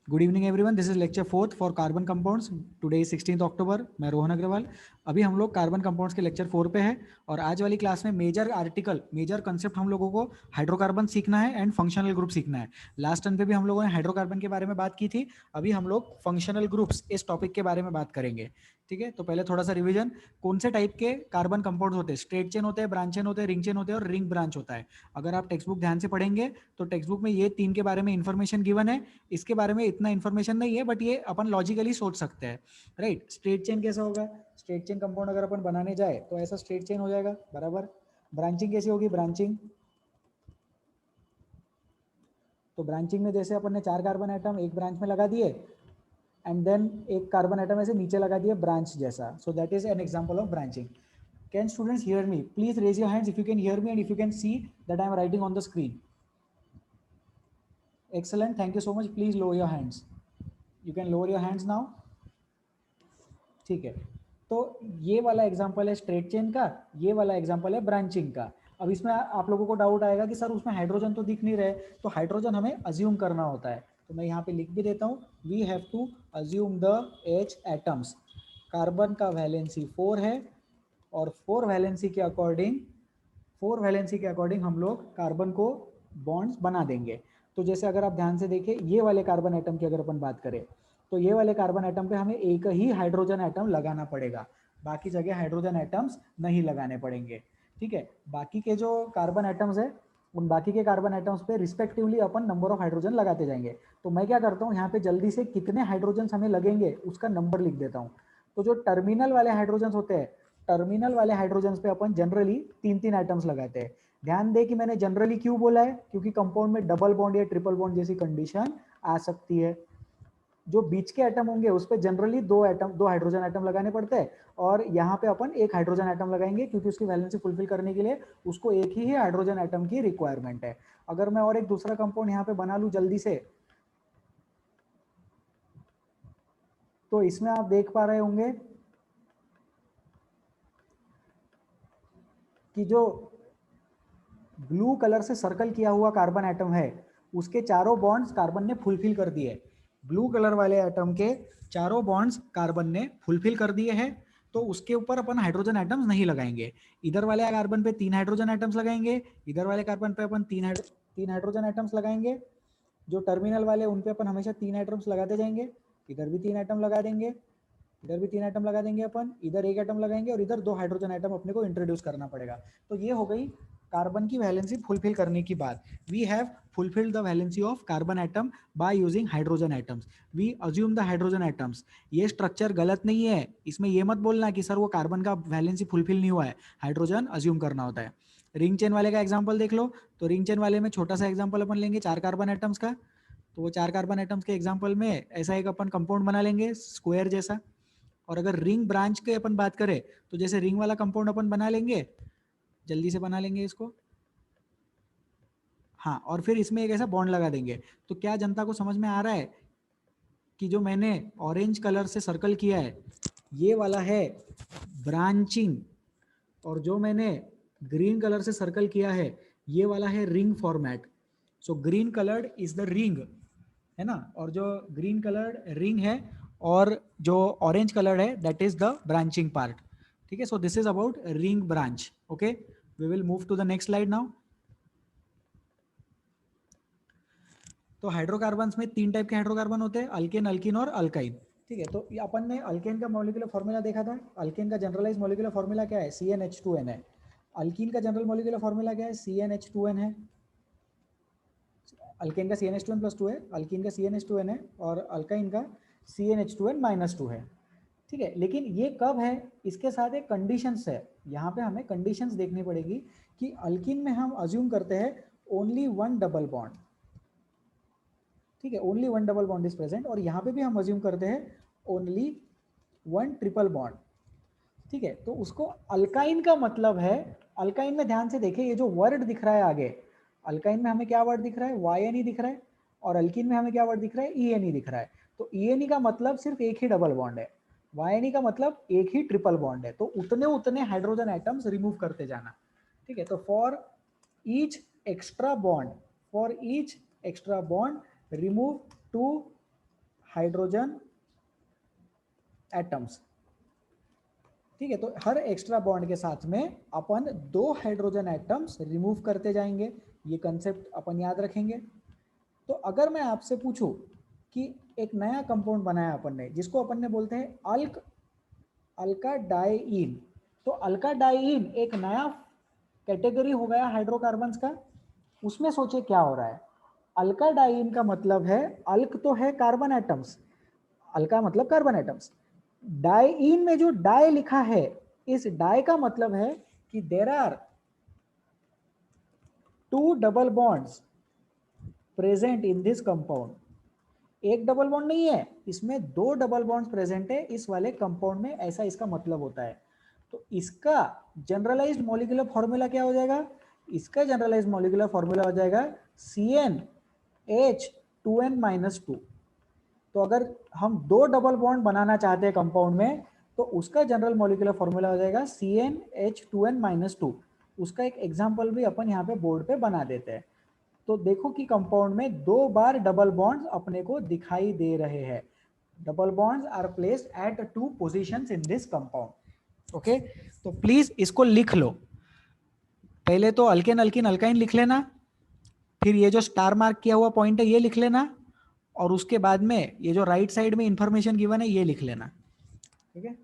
Good evening everyone, this is lecture fourth for carbon compounds. Today 16 अक्टूबर। मैं रोहन अग्रवाल। अभी हम लोग कार्बन कंपाउंड्स के लेक्चर 4 पे है और आज वाली क्लास में मेजर आर्टिकल, मेजर कंसेप्ट हम लोगों को हाइड्रोकार्बन सीखना है एंड फंक्शनल ग्रुप सीखना है। लास्ट टर्न पे भी हम लोगों ने हाइड्रोकार्बन के बारे में बात की थी। अभी हम लोग फंक्शनल ग्रुप्स इस टॉपिक के बारे में बात करेंगे। ठीक है, तो पहले थोड़ा सा रिवीजन। कौन से टाइप के कार्बन कंपाउंड होते हैं? स्ट्रेट चेन होते हैं, ब्रांच चेन होते हैं, रिंग चेन होते हैं और रिंग ब्रांच होता है। अगर आप टेक्स्ट बुक ध्यान से पढ़ेंगे तो टेक्स्ट बुक में ये तीन के बारे में इंफॉर्मेशन गिवन है। इसके बारे में इतना इन्फॉर्मेशन नहीं है, बट ये अपन लॉजिकली सोच सकते हैं। राइट, स्ट्रेट चेन कैसा होगा? स्ट्रेट चेन कंपाउंड अगर अपन बनाने जाए तो ऐसा स्ट्रेट चेन हो जाएगा, बराबर। ब्रांचिंग कैसी होगी? ब्रांचिंग, तो ब्रांचिंग में जैसे अपन ने 4 कार्बन एटम एक ब्रांच में लगा दिए एंड देन एक कार्बन एटम ऐसे नीचे लगा दिए ब्रांच जैसा, so that is an example of branching. Can students hear me? Please raise your hands if you can hear me and if you can see that I am writing on the screen. Excellent, thank you so much. Please lower your hands. You can lower your hands now. ठीक है, तो ये वाला example है straight chain का, ये वाला example है ब्रांचिंग का। अब इसमें आप लोगों को डाउट आएगा कि सर उसमें हाइड्रोजन तो दिख नहीं रहे, तो हाइड्रोजन हमें अज्यूम करना होता है। तो मैं यहाँ पे लिख भी देता हूँ, we have to assume the H atoms. Carbon का वैलेंसी 4 है और 4 वैलेंसी के अकॉर्डिंग हम लोग कार्बन को बॉन्ड्स बना देंगे। तो जैसे अगर आप ध्यान से देखें, ये वाले कार्बन एटम की अगर अपन बात करें तो ये वाले कार्बन एटम पे हमें एक ही हाइड्रोजन एटम लगाना पड़ेगा, बाकी जगह हाइड्रोजन एटम्स नहीं लगाने पड़ेंगे। ठीक है, बाकी के जो कार्बन एटम्स है उन बाकी के कार्बन एटम्स पे respectively upon number of hydrogen लगाते जाएंगे। तो मैं क्या करता हूँ, यहाँ पे जल्दी से कितने हाइड्रोजन हमें लगेंगे उसका नंबर लिख देता हूँ। तो जो टर्मिनल वाले हाइड्रोजन होते हैं, टर्मिनल वाले हाइड्रोजन पे अपन जनरली 3-3 आइटम्स लगाते हैं। ध्यान दे कि मैंने जनरली क्यों बोला है, क्योंकि कंपाउंड में डबल बॉन्ड या ट्रिपल बॉन्ड जैसी कंडीशन आ सकती है। जो बीच के एटम होंगे उस पर जनरली दो हाइड्रोजन एटम लगाने पड़ते हैं और यहाँ पे अपन एक हाइड्रोजन एटम लगाएंगे क्योंकि उसकी वैलेंसी फुलफिल करने के लिए उसको एक ही हाइड्रोजन एटम की रिक्वायरमेंट है। अगर मैं और एक दूसरा कंपाउंड यहाँ पे बना लूँ जल्दी से, तो इसमें आप देख पा रहे होंगे कि जो ब्लू कलर से सर्कल किया हुआ कार्बन एटम है उसके चारों बॉन्ड्स कार्बन ने फुलफिल कर दिए। ब्लू कलर वाले एटम के चारों बॉन्ड्स कार्बन ने फुलफिल कर दिए हैं, तो उसके ऊपर अपन हाइड्रोजन एटम्स नहीं लगाएंगे। इधर वाले कार्बन पे 3 हाइड्रोजन एटम्स लगाएंगे, इधर वाले कार्बन पे अपन तीन हाइड्रोजन एटम्स लगाएंगे। जो टर्मिनल वाले उन पे अपन हमेशा 3 एटम्स लगाते जाएंगे। इधर भी 3 एटम लगा देंगे, इधर भी 3 एटम लगा देंगे अपन, इधर एक एटम लगाएंगे और इधर 2 हाइड्रोजन एटम अपने को इंट्रोड्यूस करना पड़ेगा। तो ये हो गई कार्बन की वैलेंसी फुलफिल करने की बात। We have fulfilled the valency of carbon atom by using hydrogen atoms. We assume the hydrogen atoms. ये स्ट्रक्चर गलत नहीं है, इसमें ये मत बोलना कि सर वो कार्बन का वैलेंसी फुलफिल नहीं हुआ है, हाइड्रोजन अज्यूम करना होता है। रिंग चेन वाले का एग्जाम्पल देख लो, तो रिंग चेन वाले में छोटा सा एग्जाम्पल अपन लेंगे 4 कार्बन एटम्स का। तो वो 4 कार्बन एटम्स के एग्जाम्पल में ऐसा एक अपन कंपाउंड बना लेंगे स्क्वायर जैसा। और अगर रिंग ब्रांच के अपन बात करें तो जैसे रिंग वाला कंपाउंड अपन बना लेंगे, जल्दी से बना लेंगे इसको। हाँ, और फिर इसमें एक ऐसा बॉन्ड लगा देंगे। तो क्या जनता को समझ में आ रहा है कि जो मैंने ऑरेंज कलर से सर्कल किया है ये वाला है ब्रांचिंग, और जो मैंने ग्रीन कलर से सर्कल किया है ये वाला है ring format. So green coloured is the ring, है ना, और जो ग्रीन कलर्ड रिंग है और जो ऑरेंज कलर्ड है that is the branching part. ठीक है, so this is about ring branch. Okay, we will move to the next slide now. तो हाइड्रोकार्बन्स में 3 टाइप के हाइड्रोकार्बन होते हैं, अल्केन, अल्कीन और अल्काइन। ठीक है, तो ये अपन ने अल्केन का मॉलिक्यूलर फॉर्मूला देखा था। अल्केन का जनरलाइज मॉलिक्यूलर फॉर्मूला क्या है? CnH2n है। अल्कीन का जनरल मॉलिक्यूलर फॉर्मूला क्या है? CnH2n है। अल्केन का CnH2n+2 है, अल्कीन का CnH2n है और अल्काइन का CnH2n-2 है। ठीक है, लेकिन ये कब है? इसके साथ एक कंडीशंस है, यहाँ पे हमें कंडीशंस देखनी पड़ेगी कि अल्कीन में हम अज्यूम करते हैं ओनली 1 डबल बॉन्ड। ठीक है, only 1 double bond is present, और यहाँ पे भी हम अज्यूम करते हैं ओनली 1 ट्रिपल बॉन्ड। ठीक है, तो उसको अल्काइन का मतलब है, अल्काइन में ध्यान से देखें ये जो वर्ड दिख रहा है आगे, अल्काइन में हमें क्या वर्ड दिख रहा है? YNE दिख रहा है, और अल्कीन में हमें क्या वर्ड दिख रहा है? ENE दिख रहा है। तो ENE का मतलब सिर्फ एक ही डबल बॉन्ड है, YNE का मतलब एक ही ट्रिपल बॉन्ड है। तो उतने उतने हाइड्रोजन एटम्स रिमूव करते जाना। ठीक है, तो for each extra bond, for each extra bond remove 2 hydrogen atoms. ठीक है, तो हर एक्स्ट्रा बॉन्ड के साथ में अपन 2 हाइड्रोजन एटम्स रिमूव करते जाएंगे। ये कंसेप्ट अपन याद रखेंगे। तो अगर मैं आपसे पूछूं कि एक नया कंपाउंड बनाया अपन ने जिसको अपन ने बोलते हैं अल्काडाइईन, तो अल्काडाइईन एक नया कैटेगरी हो गया हाइड्रोकार्बन्स का। उसमें सोचे क्या हो रहा है। अल्काडाइईन का मतलब है, अल्क तो है कार्बन एटम्स, अल्का मतलब कार्बन एटम्स, डाइईन में जो डाई लिखा है, इस डाई का मतलब है कि there are 2 double bonds present in this compound. एक डबल बॉन्ड नहीं है, इसमें 2 डबल बॉन्ड्स प्रेजेंट है इस वाले कंपाउंड में, ऐसा इसका मतलब होता है। तो इसका जनरलाइज्ड मॉलिक्यूलर फॉर्मूला क्या हो जाएगा? इसका जनरलाइज्ड मॉलिक्यूलर फॉर्मूला हो जाएगा CnH2n-2। तो अगर हम 2 डबल बॉन्ड बनाना चाहते हैं कंपाउंड में, तो उसका जनरल मॉलिक्यूलर फॉर्मूला हो जाएगा CnH2n-2। उसका एक एग्जांपल भी अपन यहाँ पे बोर्ड पे बना देते हैं। तो देखो कि कंपाउंड में 2 बार डबल बॉन्ड्स अपने को दिखाई दे रहे हैं। Double bonds are placed at 2 positions in this compound. Okay, तो प्लीज इसको लिख लो। पहले तो अल्केन अल्किन अल्काइन लिख लेना, फिर ये जो स्टार मार्क किया हुआ पॉइंट है ये लिख लेना, और उसके बाद में ये जो राइट साइड में इंफॉर्मेशन गिवन है ये लिख लेना। ठीक है,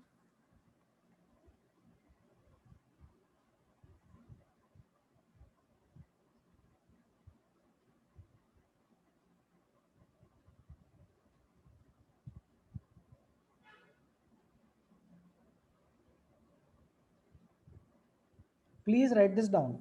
प्लीज राइट दिस डाउन।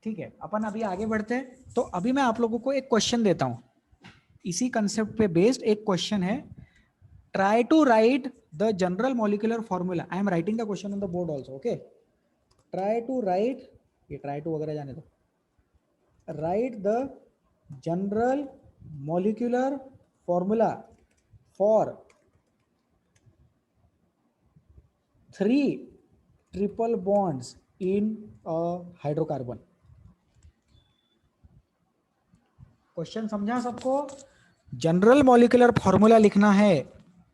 ठीक है, अपन अभी आगे बढ़ते हैं। तो अभी मैं आप लोगों को एक क्वेश्चन देता हूं, इसी कंसेप्ट पे बेस्ड एक क्वेश्चन है। Try to write the general molecular formula. I am writing the question on the board also. Okay, try to write, ये ट्राई टू वगैरह जाने दो, write the general molecular formula for 3 triple bonds in a hydrocarbon. Question समझा सबको? General molecular formula लिखना है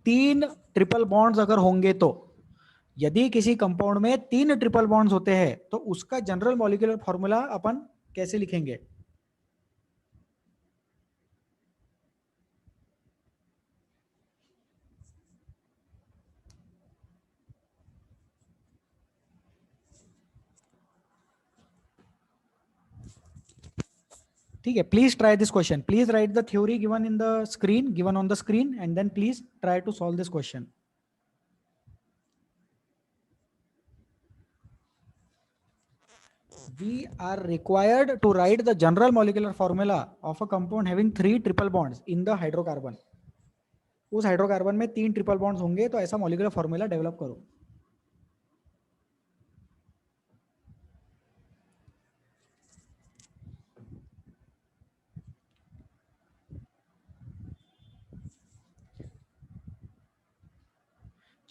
3 triple bonds अगर होंगे तो, यदि किसी कंपाउंड में 3 ट्रिपल बॉन्ड्स होते हैं तो उसका जनरल मॉलिक्यूलर फॉर्मूला अपन कैसे लिखेंगे? ठीक है, please try this question, please write the theory given in the screen, given on the screen, and then please try to solve this question. We are required to write the general molecular formula of a compound having 3 triple bonds in the hydrocarbon. उस hydrocarbon में 3 triple bonds होंगे तो ऐसा molecular formula develop करो।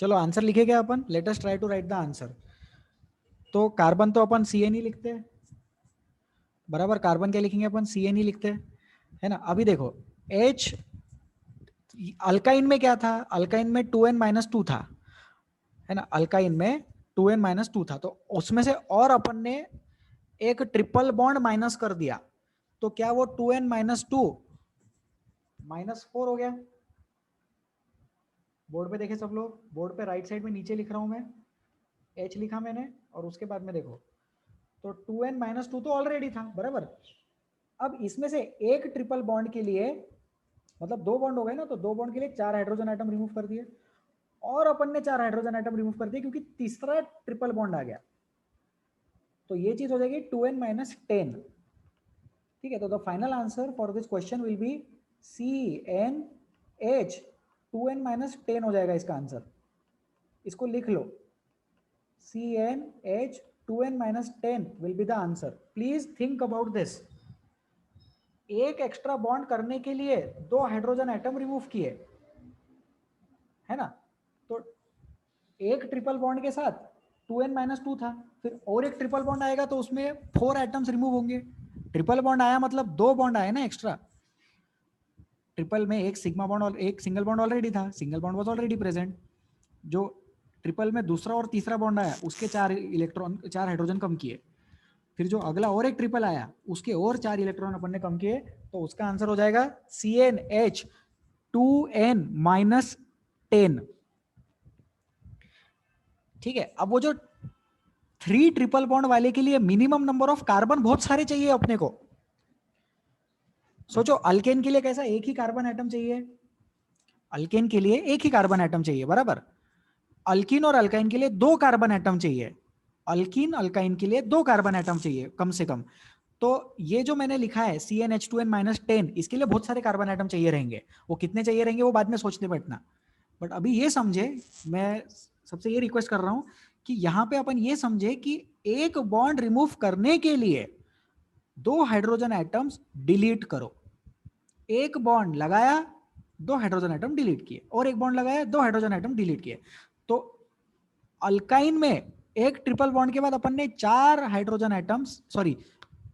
चलो answer लिखे क्या अपन? Let us try to write the answer. तो कार्बन तो अपन CN ही लिखते हैं, बराबर। कार्बन क्या लिखेंगे अपन? CN ही लिखते हैं, है ना। अभी देखो H, अल्काइन में क्या था? अल्काइन में 2n-2 था, है ना। अल्काइन में 2n-2 था, तो उसमें से और अपन ने एक ट्रिपल बॉन्ड माइनस कर दिया, तो क्या वो 2n-2 -4 हो गया? बोर्ड पे देखे सब लोग? बोर्ड पे राइट साइड में नीचे लिख रहा हूं मैं, H लिखा मैंने, और उसके बाद में देखो तो 2n-2 तो ऑलरेडी था, बराबर। अब इसमें से एक ट्रिपल बॉन्ड के लिए, मतलब 2 बॉन्ड हो गए ना, तो 2 बॉन्ड के लिए 4 हाइड्रोजन आइटम रिमूव कर दिए, और अपन ने 4 हाइड्रोजन आइटम रिमूव कर दिए क्योंकि तीसरा ट्रिपल बॉन्ड आ गया। तो ये चीज हो जाएगी 2n-10। ठीक है, तो the final answer for this question will be CnH 2n-10 हो जाएगा इसका आंसर। इसको लिख लो, CnH2n minus 10 will be the answer. Please think about this. एक एक्स्ट्रा बॉन्ड करने के लिए 2 हाइड्रोजन एटम रिमूव किए, है ना? तो एक ट्रिपल बॉन्ड के साथ 2n minus 2 था, फिर और एक ट्रिपल बॉन्ड आएगा तो उसमें 4 एटम्स रिमूव होंगे। ट्रिपल बॉन्ड आया मतलब 2 बॉन्ड आए ना एक्स्ट्रा। ट्रिपल में एक सिग्मा बॉन्ड और एक सिंगल बॉन्ड ऑलरेडी था, single bond was already present. जो ट्रिपल में दूसरा और तीसरा बॉन्ड आया उसके 4 इलेक्ट्रॉन 4 हाइड्रोजन कम किए, फिर जो अगला और एक ट्रिपल आया उसके और 4 इलेक्ट्रॉन अपन ने कम किए, तो उसका आंसर हो जाएगा CnH2n minus 10। ठीक है, अब वो जो 3 ट्रिपल बॉन्ड वाले के लिए मिनिमम नंबर ऑफ कार्बन बहुत सारे चाहिए अपने को। सोचो अल्केन के लिए कैसा, एक ही कार्बन एटम चाहिए, अल्केन के लिए एक ही कार्बन एटम चाहिए बराबर। अल्कीन और अल्काइन के लिए 2 कार्बन एटम चाहिए, अल्कीन अल्काइन के लिए 2 कार्बन एटम चाहिए कम से कम। तो ये जो मैंने लिखा है CnH2n minus 10, इसके लिए बहुत सारे कार्बन एटम चाहिए रहेंगे। वो कितने चाहिए रहेंगे वो बाद में सोचते बैठना, बट अभी ये समझे, मैं सबसे ये रिक्वेस्ट कर रहा हूं कि यहां पे अपन ये समझे कि एक बॉन्ड रिमूव करने के लिए 2 हाइड्रोजन एटम्स डिलीट करो। एक बॉन्ड लगाया, 2 हाइड्रोजन एटम डिलीट किए, और एक बॉन्ड लगाया, 2 हाइड्रोजन एटम डिलीट किए। तो अल्काइन में एक ट्रिपल बॉन्ड के बाद अपन ने 4 hydrogen atoms, sorry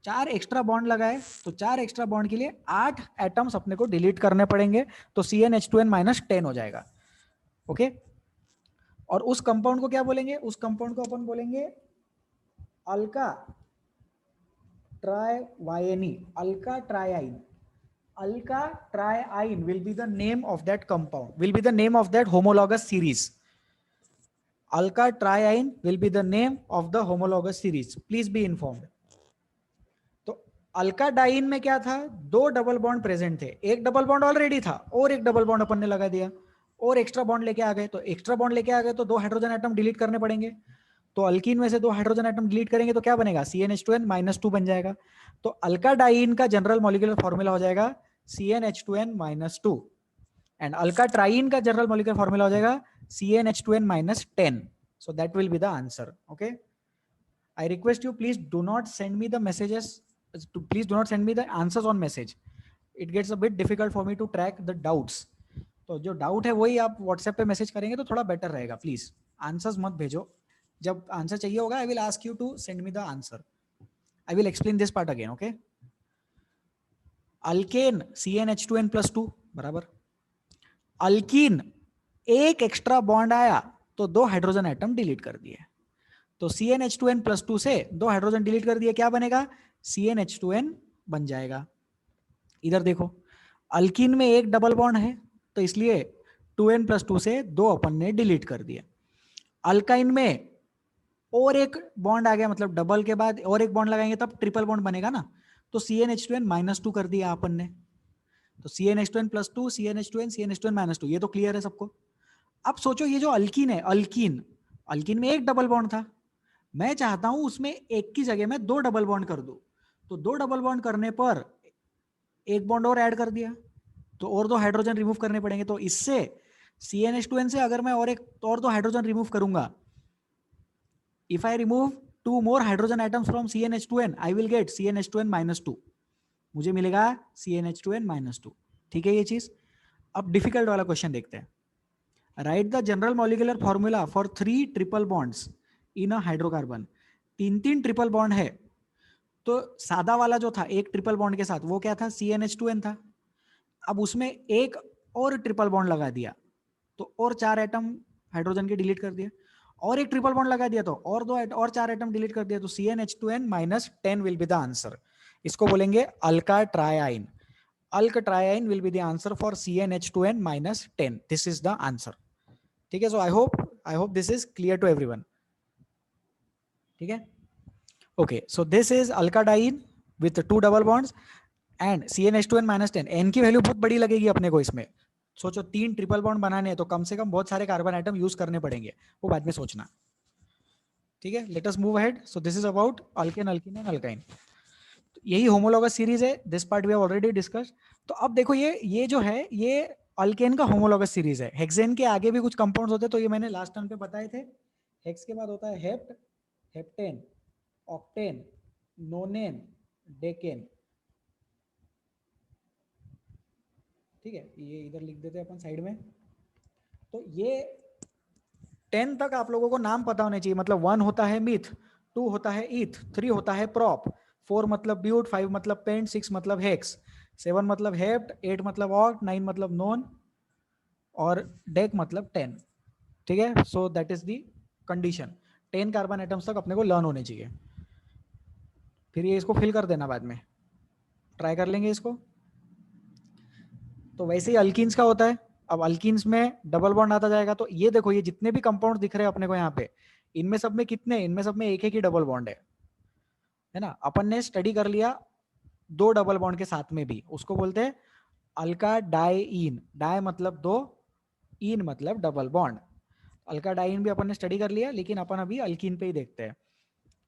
4 extra bond लगाए, तो 4 एक्स्ट्रा बॉन्ड के लिए 8 एटम्स अपने को डिलीट करने पड़ेंगे, तो CnH2n minus 10 हो जाएगा। ओके, और उस कंपाउंड को क्या बोलेंगे? उस कंपाउंड को अपन बोलेंगे Alka ट्राइवायनी, Alka ट्राइआइन। Alka ट्राइआइन will be the name of that compound, will be the name of that homologous series. Alka triene will be the name of the homologous series. Please be informed. तो अल्काडाइन में क्या था? 2 डबल बॉन्ड प्रेजेंट थे, एक double bond already था और एक double bond अपन ने लगा दिया, और एक्स्ट्रा बॉन्ड लेके आ गए। तो एक्स्ट्रा बॉन्ड लेके आ गए तो 2 हाइड्रोजन एटम डिलीट करने पड़ेंगे। तो अल्कीन में से 2 हाइड्रोजन एटम डिलीट करेंगे तो क्या बनेगा? CnH2n minus 2 बन जाएगा। तो अल्काडाइन का जनरल मॉलिक्यूलर फॉर्मूला हो जाएगा CnH2n minus 2, एंड अल्काट्राइन का जनरल मॉलिक्यूलर फॉर्मूला हो जाएगा CnH2n minus 10. So that will be the answer. Okay, I request you, please do not send me the messages, please do not send me the answers on message. It gets a bit difficult for me to track the doubts. तो जो doubt है वही आप WhatsApp पे message करेंगे तो थोड़ा better रहेगा। प्लीज आंसर्स मत भेजो, जब आंसर चाहिए होगा I will ask you to send me the answer. I will explain this part again. Okay, alkane CnH2n plus 2 बराबर, अल्कीन एक एक्स्ट्रा बॉन्ड आया तो 2 हाइड्रोजन एटम डिलीट कर दिए, तो CnH2n plus 2 से 2 हाइड्रोजन डिलीट कर दिए, क्या बनेगा? CnH2n बन जाएगा। इधर देखो, अल्कीन में एक डबल बॉन्ड है तो इसलिए 2n plus 2 से 2 अपन ने डिलीट कर दिया। अल्काइन में और एक बॉन्ड आ गया, मतलब डबल के बाद और एक बॉन्ड लगाएंगे तब ट्रिपल बॉन्ड बनेगा ना, तो CnH2n minus 2 कर दिया अपन ने, तो CnH2n plus 2 CnH2n minus 2, ये तो क्लियर है सबको। अब सोचो ये जो अल्कीन है, अल्कीन में एक डबल बॉन्ड था, मैं चाहता हूं उसमें एक की जगह में 2 डबल बॉन्ड कर दूं, तो 2 डबल बॉन्ड करने पर एक बॉन्ड और ऐड कर दिया, तो और 2 हाइड्रोजन रिमूव करने पड़ेंगे। तो इससे CnH2n से अगर मैं और 2 हाइड्रोजन रिमूव करूंगा, if I remove 2 more hydrogen atoms from CnH2n, I will get CnH2n minus 2, मुझे मिलेगा CnH2n minus 2। ठीक है ये चीज। अब डिफिकल्ट वाला क्वेश्चन देखते हैं। Right the general molecular formula for 3 triple bonds in a hydrocarbon. 3 triple bond है, तो सादा वाला जो था एक ट्रिपल बॉन्ड के साथ वो क्या था? CnH2n था। अब उसमें एक और ट्रिपल बॉन्ड लगा दिया तो और 4 एटम हाइड्रोजन के डिलीट कर दिया, और एक ट्रिपल बॉन्ड लगा दिया तो और 4 एटम डिलीट कर दिया, तो CnH2n minus 10 will be the answer. इसको बोलेंगे alkatriyne. Alkatriyne will be the answer for CnH2n minus 10। This is the answer. ठीक है, so I hope this is clear to everyone. ठीक है, okay, so this is alkadiyne with 2 double bonds and CnH2n minus 10। n की value बहुत बड़ी लगेगी अपने को इसमें। सोचो 3 ट्रिपल बॉन्ड बनाने हैं तो कम से कम बहुत सारे कार्बन आइटम यूज करने पड़ेंगे, वो बाद में सोचना। ठीक है, let us move ahead. So this is about alkane, alkene and alkyne. यही होमोलॉगस सीरीज है, this part we have already discussed. तो अब देखो ये जो है ये अल्केन का होमोलॉगस सीरीज है। हेक्सेन के आगे भी कुछ कंपाउंड्स होते हैं, तो ये मैंने लास्ट टर्म पे बताए थे। हेक्स के बाद होता है हेप्ट, हेप्टेन, ऑक्टेन, नोनेन, डेकेन। ठीक है, ये इधर लिख देते हैं अपन साइड में। तो ये 10 तक आप लोगों को नाम पता होने चाहिए। मतलब 1 होता है मिथ, 2 होता है ईथ, 3 होता है प्रॉप, 4 मतलब ब्यूट, 5 मतलब पेंट, 6 मतलब हेक्स, 7 मतलब हेप्ट, 8 मतलब ऑक्ट, 9 मतलब नोन, और डेक मतलब 10। ठीक है, सो that is the condition. 10 carbon atoms तक अपने को लर्न होने चाहिए। फिर ये इसको फिल कर देना, बाद में ट्राई कर लेंगे इसको। तो वैसे ही अल्कीन्स का होता है। अब अल्कीन्स में डबल बॉन्ड आता जाएगा, तो ये देखो, ये जितने भी कंपाउंड दिख रहे हैं अपने को यहाँ पे, इनमें सब में कितने, इनमें सब में एक एक ही डबल बॉन्ड है ना। अपन ने स्टडी कर लिया 2 डबल बॉन्ड के साथ में भी, उसको बोलते हैं अल्का डाइइन। डाई मतलब 2, इन मतलब डबल बॉन्ड। अल्का डाइइन भी अपन ने स्टडी कर लिया, लेकिन अपन अभी अल्कीन पे ही देखते हैं।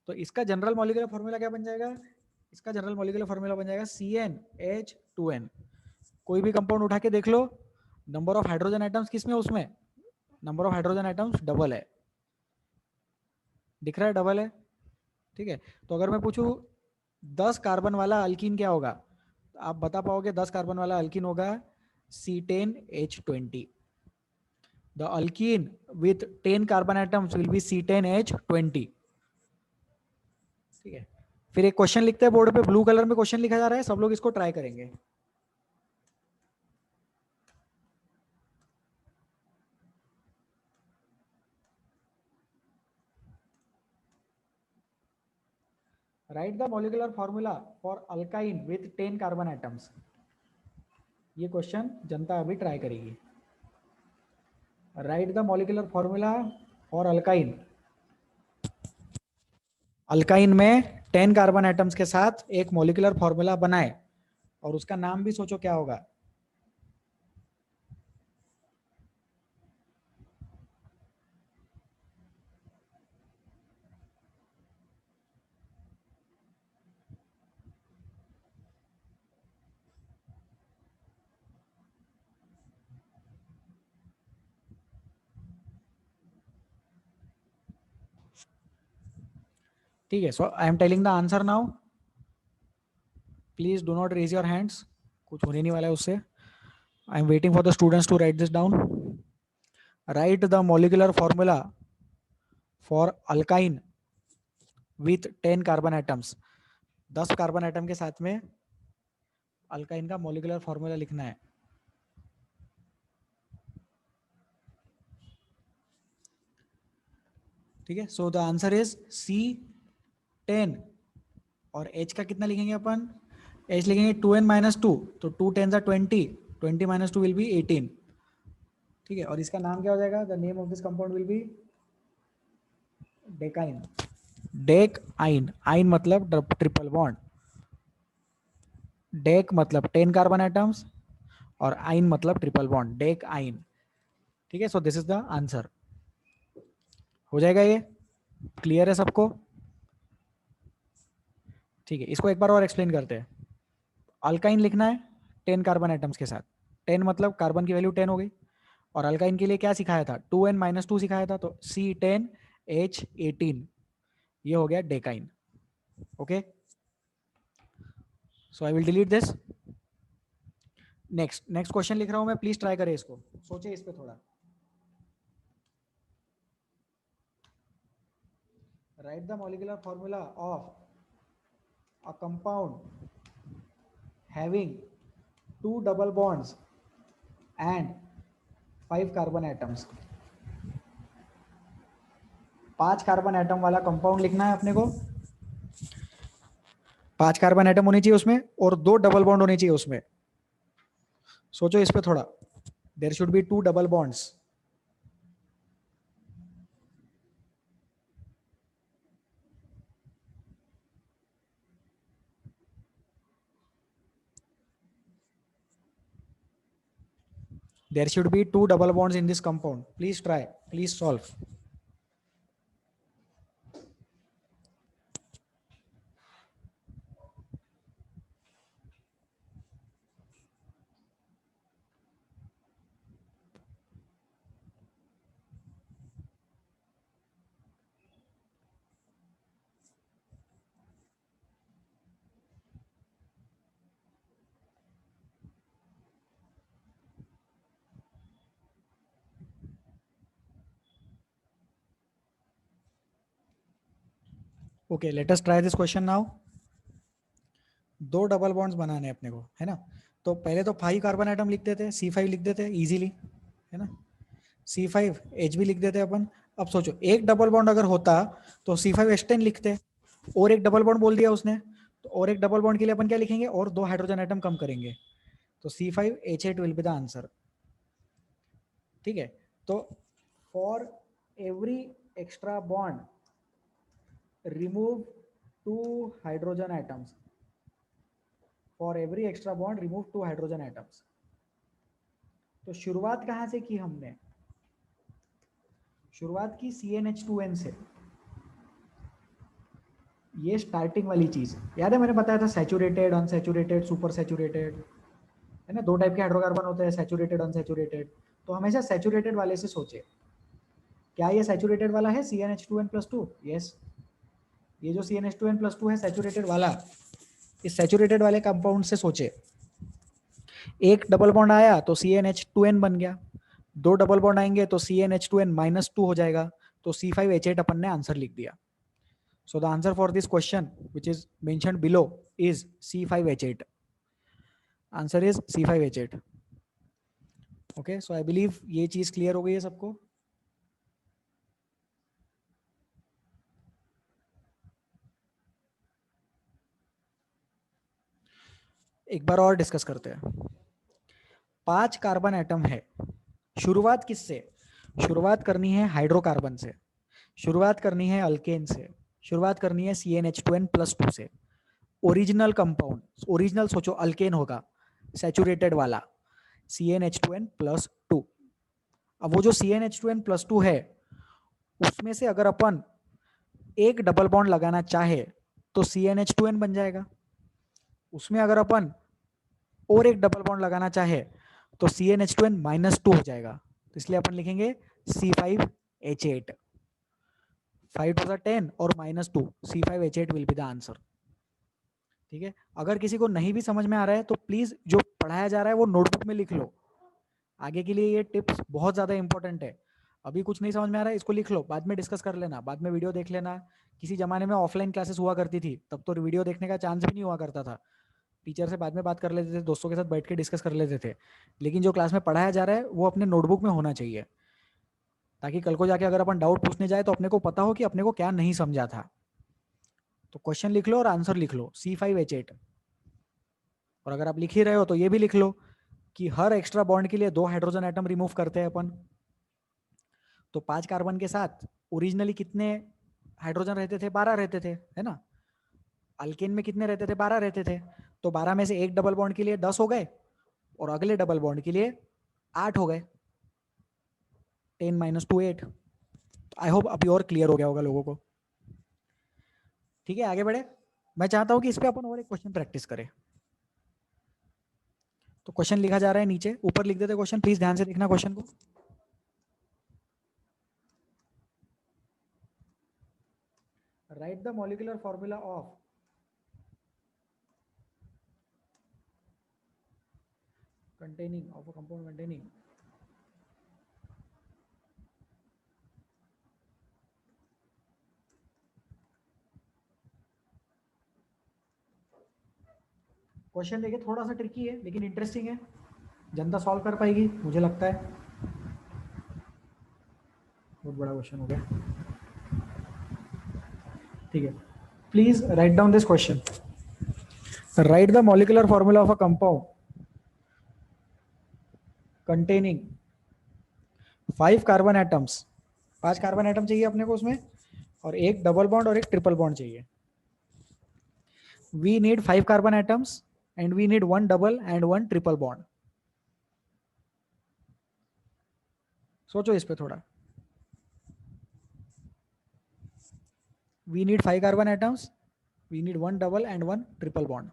तो इसका जनरल मॉलिक्यूलर फॉर्मूला क्या बन जाएगा? इसका जनरल मॉलिक्यूलर फॉर्मूला बन जाएगा CnH2n। कोई भी कंपाउंड उठा के देख लो, नंबर ऑफ हाइड्रोजन आइटम्स किसमें, उसमें number of hydrogen items double है। दिख रहा है, डबल है। ठीक है, तो अगर मैं पूछूं 10 कार्बन वाला अल्कीन क्या होगा, तो आप बता पाओगे 10 कार्बन वाला अल्कीन होगा C10H20। The alkyne with 10 carbon atoms will be C10H20। ठीक है, फिर एक क्वेश्चन लिखते हैं बोर्ड पे, ब्लू कलर में क्वेश्चन लिखा जा रहा है, सब लोग इसको ट्राई करेंगे। Right the molecular formula for alkyne with 10 carbon atoms. ये क्वेश्चन जनता अभी ट्राई करेगी। Right the molecular formula for alkyne. Alkyne में 10 कार्बन एटम्स के साथ एक मॉलिक्यूलर फॉर्मूला बनाए, और उसका नाम भी सोचो क्या होगा। ठीक है, so I am telling the answer now, please do not raise your hands, कुछ होने नहीं वाला है उससे। I am waiting for the students to write this down. Write the molecular formula for alkyne with 10 carbon atoms. 10 carbon atom के साथ में alkyne का मॉलिक्यूलर फॉर्मूला लिखना है। ठीक है, सो द आंसर इज C10। और H का कितना लिखेंगे अपन? H लिखेंगे 2n-2, तो 2 10 20, 20 - 2 विल बी 18। ठीक है, और इसका नाम क्या हो जाएगा? The name of this compound will be decyne. Decyne, yne मतलब ट्रिपल बॉन्ड, डेक मतलब 10 कार्बन एटम्स, और आइन मतलब ट्रिपल बॉन्ड, डेक आइन। ठीक है, so this is the answer. हो जाएगा ये? क्लियर है सबको? ठीक है, इसको एक बार और एक्सप्लेन करते हैं। अल्काइन लिखना है 10 कार्बन एटम्स के साथ। 10 मतलब कार्बन की वैल्यू 10 हो गई। और अल्काइन के लिए क्या सिखाया था? 2n - 2 सिखाया था, तो C10H18, ये हो गया decyne. Okay, so I will delete this. Next next question लिख रहा हूं मैं, प्लीज ट्राई करें इसको, सोचे इस पे थोड़ा। Right the molecular formula of a compound having 2 double bonds and 5 carbon atoms. 5 carbon atom वाला कंपाउंड लिखना है अपने को। 5 कार्बन एटम होने चाहिए उसमें, और 2 डबल बॉन्ड होने चाहिए उसमें। सोचो इस पे थोड़ा। There should be 2 double bonds. There should be 2 double bonds in this compound. Please try. Please solve. Okay, let us try this question now. दो डबल बॉन्ड्स बनाने हैं अपने को, है ना। तो पहले तो 5 कार्बन आइटम लिख देते हैं, C5 लिख देते हैं इजीली, है ना। C5 H भी लिख देते हैं अपन। अब सोचो एक डबल बॉन्ड अगर होता तो C5H10 लिखते, और एक डबल बॉन्ड बोल दिया उसने, तो और एक डबल बॉन्ड के लिए अपन क्या लिखेंगे, और दो हाइड्रोजन आइटम कम करेंगे, तो C5H8 will be the answer. ठीक है, तो for every extra bond remove 2 hydrogen items, for every extra bond remove 2 hydrogen items. तो शुरुआत कहां से की हमने, शुरुआत की CnH2n से। ये स्टार्टिंग वाली चीज याद है, मैंने बताया था सैचुरेटेड, अनसैचुरेटेड, सुपर सैचुरेटेड, है ना। दो टाइप के हाइड्रोकार्बन होते हैं, सैचुरेटेड, अनसैचुरेटेड। तो हमेशा सैचुरेटेड वाले से सोचे। क्या ये सैचुरेटेड वाला है CnH2n+2? यस, ये जो CnH2n+2 है सैचुरेटेड वाला, इस सैचुरेटेड वाले कंपाउंड से सोचे। एक डबल बॉन्ड आया तो CnH2n बन गया, दो डबल बॉन्ड आएंगे तो CnH2n-2 हो जाएगा, तो C5H8 अपन ने आंसर लिख दिया। So the answer for this question, which is mentioned below, is C5H8. Answer is C5H8. Okay, so I believe ये चीज क्लियर हो गई है सबको। एक बार और डिस्कस करते हैं। 5 कार्बन एटम है, शुरुआत किससे, शुरुआत करनी है हाइड्रोकार्बन से, शुरुआत करनी है अल्केन से, शुरुआत करनी है CnH2n+2 से। ओरिजिनल कंपाउंड, ओरिजिनल सोचो अल्केन होगा सैचुरेटेड वाला, CnH2n+2। अब वो जो CnH2n+2 है, उसमें से अगर अपन एक डबल बॉन्ड लगाना चाहे तो CnH2n बन जाएगा। उसमें अगर अपन और एक डबल बॉन्ड लगाना चाहे तो CnH2n-2 हो जाएगा, तो इसलिए अपन लिखेंगे C5H8। 5 to the 10 और -2, C5H8 will be the answer. ठीक है, अगर किसी को नहीं भी समझ में आ रहा है तो प्लीज जो पढ़ाया जा रहा है वो नोटबुक में लिख लो, आगे के लिए ये टिप्स बहुत ज्यादा इंपॉर्टेंट है। अभी कुछ नहीं समझ में आ रहा है, इसको लिख लो, बाद में डिस्कस कर लेना, बाद में वीडियो देख लेना। किसी जमाने में ऑफलाइन क्लासेस हुआ करती थी, तब तो वीडियो देखने का चांस भी नहीं हुआ करता था, टीचर से बाद में बात कर लेते थे, दोस्तों के साथ बैठ के डिस्कस कर लेते थे। लेकिन जो क्लास में पढ़ाया जा रहा है वो अपने नोटबुक में होना चाहिए, ताकि कल को जाके अगर अपन डाउट पूछने जाए तो अपने को पता हो कि अपने को क्या नहीं समझा था। तो क्वेश्चन लिख लो और आंसर लिख लो C5H8। और अगर आप लिख ही रहे हो तो ये भी लिख लो कि हर एक्स्ट्रा बॉन्ड के लिए दो हाइड्रोजन एटम रिमूव करते हैं अपन। तो 5 कार्बन के साथ ओरिजिनली कितने हाइड्रोजन रहते थे, 12 रहते थे, है ना। अल्केन में कितने रहते थे, 12 रहते थे। तो 12 में से एक डबल बॉन्ड के लिए 10 हो गए, और अगले डबल बॉन्ड के लिए 8 हो गए, 10 - 2 8। आई होप अभी और क्लियर हो गया होगा लोगों को। ठीक है, आगे बढ़े। मैं चाहता हूं कि इस पे अपन और एक क्वेश्चन प्रैक्टिस करें। तो क्वेश्चन लिखा जा रहा है नीचे, ऊपर लिख देते क्वेश्चन, प्लीज ध्यान से देखना क्वेश्चन को। Right the molecular formula of containing of a compound containing question देखिए, थोड़ा सा ट्रिकी है लेकिन इंटरेस्टिंग है, जनता सॉल्व कर पाएगी मुझे लगता है। बहुत बड़ा क्वेश्चन हो गया। ठीक है, please write down this question. Right the molecular formula of a compound containing 5 carbon atoms. 5 carbon atom चाहिए अपने को उसमें, और एक डबल बॉन्ड और एक ट्रिपल बॉन्ड चाहिए। We need 5 carbon atoms and we need 1 double and 1 triple bond. सोचो इस पे थोड़ा। We need 5 carbon atoms, we need 1 double and 1 triple bond.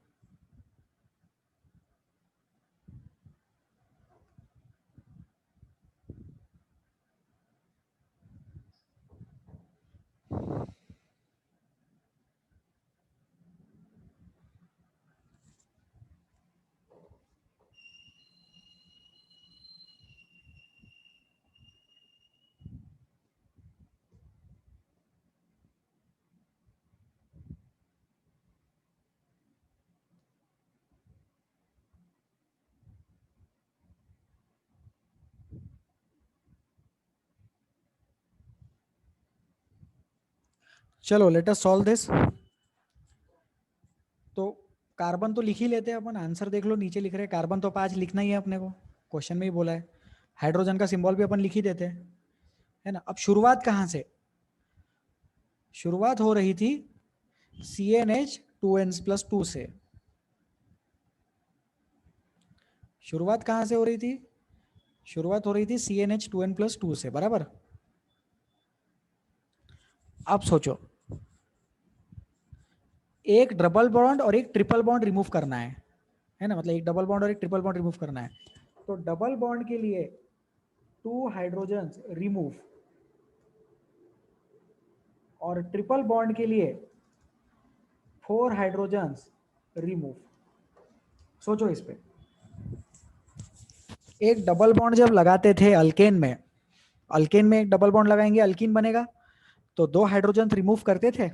चलो लेट अस सॉल्व दिस। तो कार्बन तो लिख ही लेते हैं अपन, आंसर देख लो नीचे लिख रहे हैं कार्बन, तो 5 लिखना ही है अपने को, क्वेश्चन में ही बोला है। हाइड्रोजन का सिंबल भी अपन लिख ही देते हैं, है ना। अब शुरुआत कहाँ से, शुरुआत हो रही थी CnH2n+2 से। शुरुआत कहाँ से हो रही थी, शुरुआत हो रही थी CnH2n+2 से, बराबर। अब सोचो, एक डबल बॉन्ड और एक ट्रिपल बॉन्ड रिमूव करना है ना, मतलब एक डबल बॉन्ड और एक ट्रिपल बॉन्ड रिमूव करना है। तो डबल बॉन्ड के लिए 2 हाइड्रोजन्स रिमूव, और ट्रिपल बॉन्ड के लिए 4 हाइड्रोजन्स रिमूव। सोचो इस पे, एक डबल बॉन्ड जब लगाते थे अल्केन में, अल्केन में एक डबल बॉन्ड लगाएंगे अल्कीन बनेगा, तो 2 हाइड्रोजन रिमूव करते थे।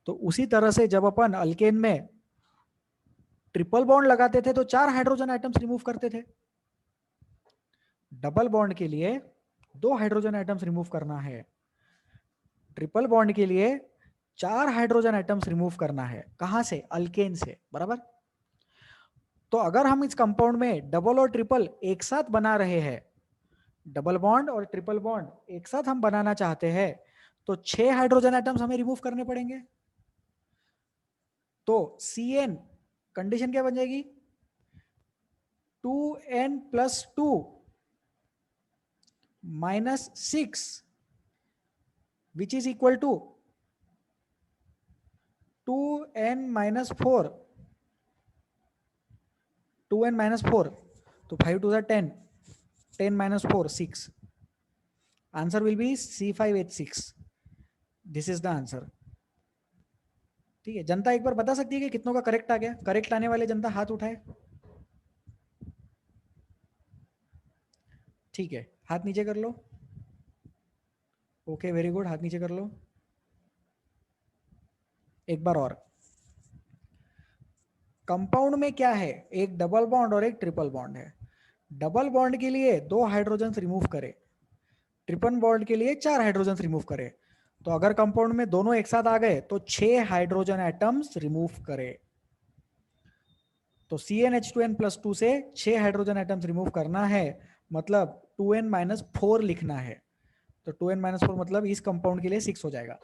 तो उसी तरह से जब अपन अल्केन में ट्रिपल बॉन्ड लगाते थे तो 4 हाइड्रोजन आइटम्स रिमूव करते थे। डबल बॉन्ड के लिए 2 हाइड्रोजन आइटम्स रिमूव करना है, ट्रिपल बॉन्ड के लिए 4 हाइड्रोजन आइटम्स रिमूव करना है। कहां से, अल्केन से, बराबर। तो अगर हम इस कंपाउंड में डबल और ट्रिपल एक साथ बना रहे हैं, डबल बॉन्ड और ट्रिपल बॉन्ड एक साथ हम बनाना चाहते हैं, तो 6 हाइड्रोजन आइटम्स हमें रिमूव करने पड़ेंगे। तो Cn कंडीशन क्या बन जाएगी, 2n+2 -6 which is equal to 2n-4, 2n-4, तो 5 to the 10, 10-4 6, answer will be C5H6। This is the answer. ठीक है, जनता एक बार बता सकती है कि कितनों का करेक्ट आ गया, करेक्ट आने वाले जनता हाथ उठाए। ठीक है, हाथ नीचे कर लो। ओके वेरी गुड, हाथ नीचे कर लो। एक बार और, कंपाउंड में क्या है, एक डबल बॉन्ड और एक ट्रिपल बॉन्ड है। डबल बॉन्ड के लिए 2 हाइड्रोजन रिमूव करे, ट्रिपल बॉन्ड के लिए 4 हाइड्रोजन रिमूव करे। तो अगर कंपाउंड में दोनों एक साथ आ गए तो 6 हाइड्रोजन एटम्स रिमूव करे। तो CnH2n+2 से 6 हाइड्रोजन एटम्स रिमूव करना है, मतलब 2n-4 लिखना है। तो 2n-4 मतलब इस कंपाउंड के लिए 6 हो जाएगा।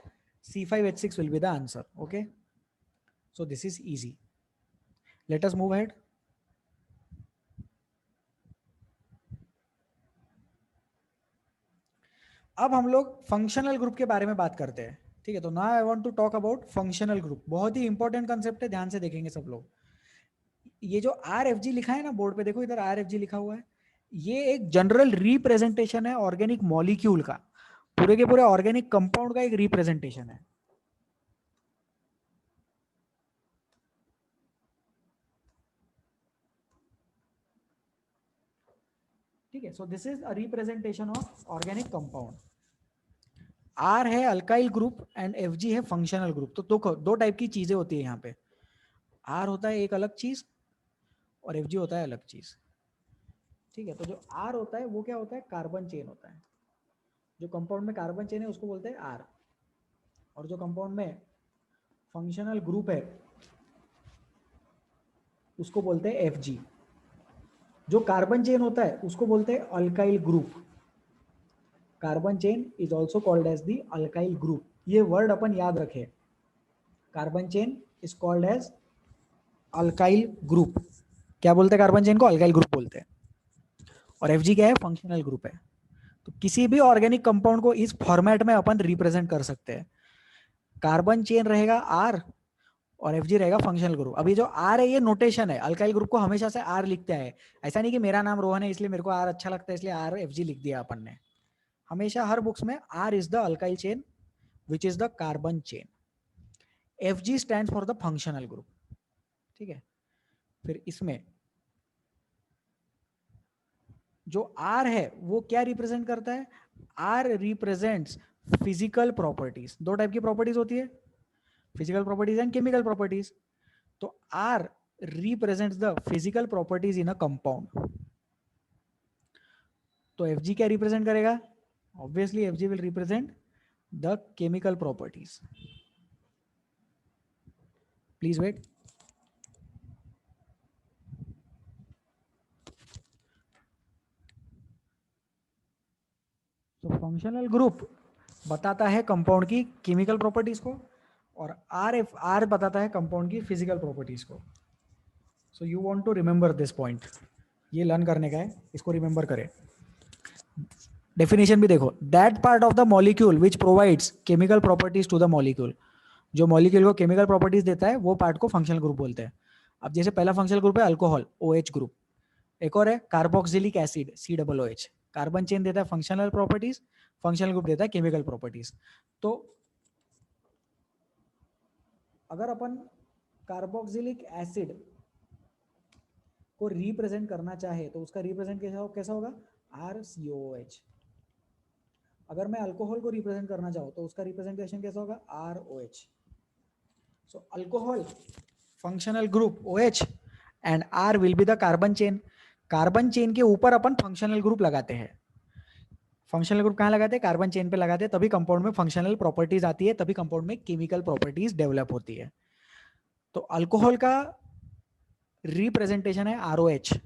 C5H6 will be the answer. Okay, so this is easy, late us move ahead. अब हम लोग फंक्शनल ग्रुप के बारे में बात करते हैं। ठीक है, तो now I want to talk about functional group. बहुत ही इंपॉर्टेंट कंसेप्ट है, ध्यान से देखेंगे सब लोग। ये जो RFG लिखा है ना बोर्ड पे, देखो इधर RFG लिखा हुआ है, ये एक जनरल रिप्रेजेंटेशन है ऑर्गेनिक मॉलिक्यूल का, पूरे के पूरे ऑर्गेनिक कंपाउंड का एक रिप्रेजेंटेशन है। ठीक है, so this is a representation of organic compound. R है अल्काइल ग्रुप एंड FG है फंक्शनल ग्रुप। तो दो टाइप की चीजें होती है यहाँ पे, R होता है एक अलग चीज और FG होता है अलग चीज। ठीक है, तो जो R होता है वो क्या होता है, कार्बन चेन होता है। जो कंपाउंड में कार्बन चेन है उसको बोलते हैं R, और जो कंपाउंड में फंक्शनल ग्रुप है उसको बोलते हैं FG। जो कार्बन चेन होता है उसको बोलते हैं alkyl group. Carbon chain is also called as the alkyl group. ये वर्ड अपन याद रखें, carbon chain is called as alkyl group. क्या बोलते हैं कार्बन चेन को, अल्काइल ग्रुप बोलते हैं। और FG क्या है, फंक्शनल ग्रुप है। तो किसी भी ऑर्गेनिक कंपाउंड को इस फॉर्मेट में अपन रिप्रेजेंट कर सकते हैं। कार्बन चेन रहेगा R और FG रहेगा फंक्शनल ग्रुप। अभी जो R है ये नोटेशन है, अल्काइल ग्रुप को हमेशा से R लिखते हैं। ऐसा नहीं कि मेरा नाम रोहन है इसलिए मेरे को R अच्छा लगता है इसलिए RFG लिख दिया अपन ने। हमेशा हर बुक्स में R is the alkyl chain which is the carbon chain, FG stand for the functional group. ठीक है, फिर इसमें जो R है वो क्या रिप्रेजेंट करता है, R रिप्रेजेंट्स फिजिकल प्रॉपर्टीज। दो टाइप की प्रॉपर्टीज होती है, physical properties and chemical properties. तो R represents the physical properties in a compound. तो FG क्या रिप्रेजेंट करेगा, obviously FG will represent the chemical properties. Please wait. तो फंक्शनल ग्रुप बताता है कंपाउंड की केमिकल प्रॉपर्टीज को, और आर बताता है कंपाउंड की फिजिकल प्रॉपर्टीज को. So you want to remember this point. ये लर्न करने का है, इसको रिमेंबर करें. डेफिनेशन भी देखो, that part of the molecule which provides chemical properties to the molecule. जो मॉलिक्यूल को केमिकल प्रॉपर्टीज देता है वो पार्ट को फंक्शनल ग्रुप बोलते हैं. अब जैसे पहला फंक्शनल ग्रुप है अल्कोहल, OH ग्रुप. एक और है carboxylic acid, COOH. Carbon chain देता है फंक्शनल प्रॉपर्टीज, फंक्शनल ग्रुप देता है केमिकल प्रॉपर्टीज. तो अगर अपन कार्बोक्सिलिक एसिड को रिप्रेजेंट करना चाहे तो उसका रिप्रेजेंट कैसा होगा, RCOH. अगर मैं अल्कोहल को रिप्रेजेंट करना चाहूँ तो उसका रिप्रेजेंटेशन कैसा होगा, ROH. So alcohol functional group OH and R will be the carbon chain. Carbon chain के ऊपर अपन फंक्शनल ग्रुप लगाते हैं. फंक्शनल ग्रुप कहाँ लगाते हैं, कार्बन चेन पे लगाते हैं, तभी कंपाउंड में फंक्शनल प्रॉपर्टीज आती है, तभी कंपाउंड में केमिकल प्रॉपर्टीज डेवलप होती है. तो अल्कोहल का रिप्रेजेंटेशन है ROH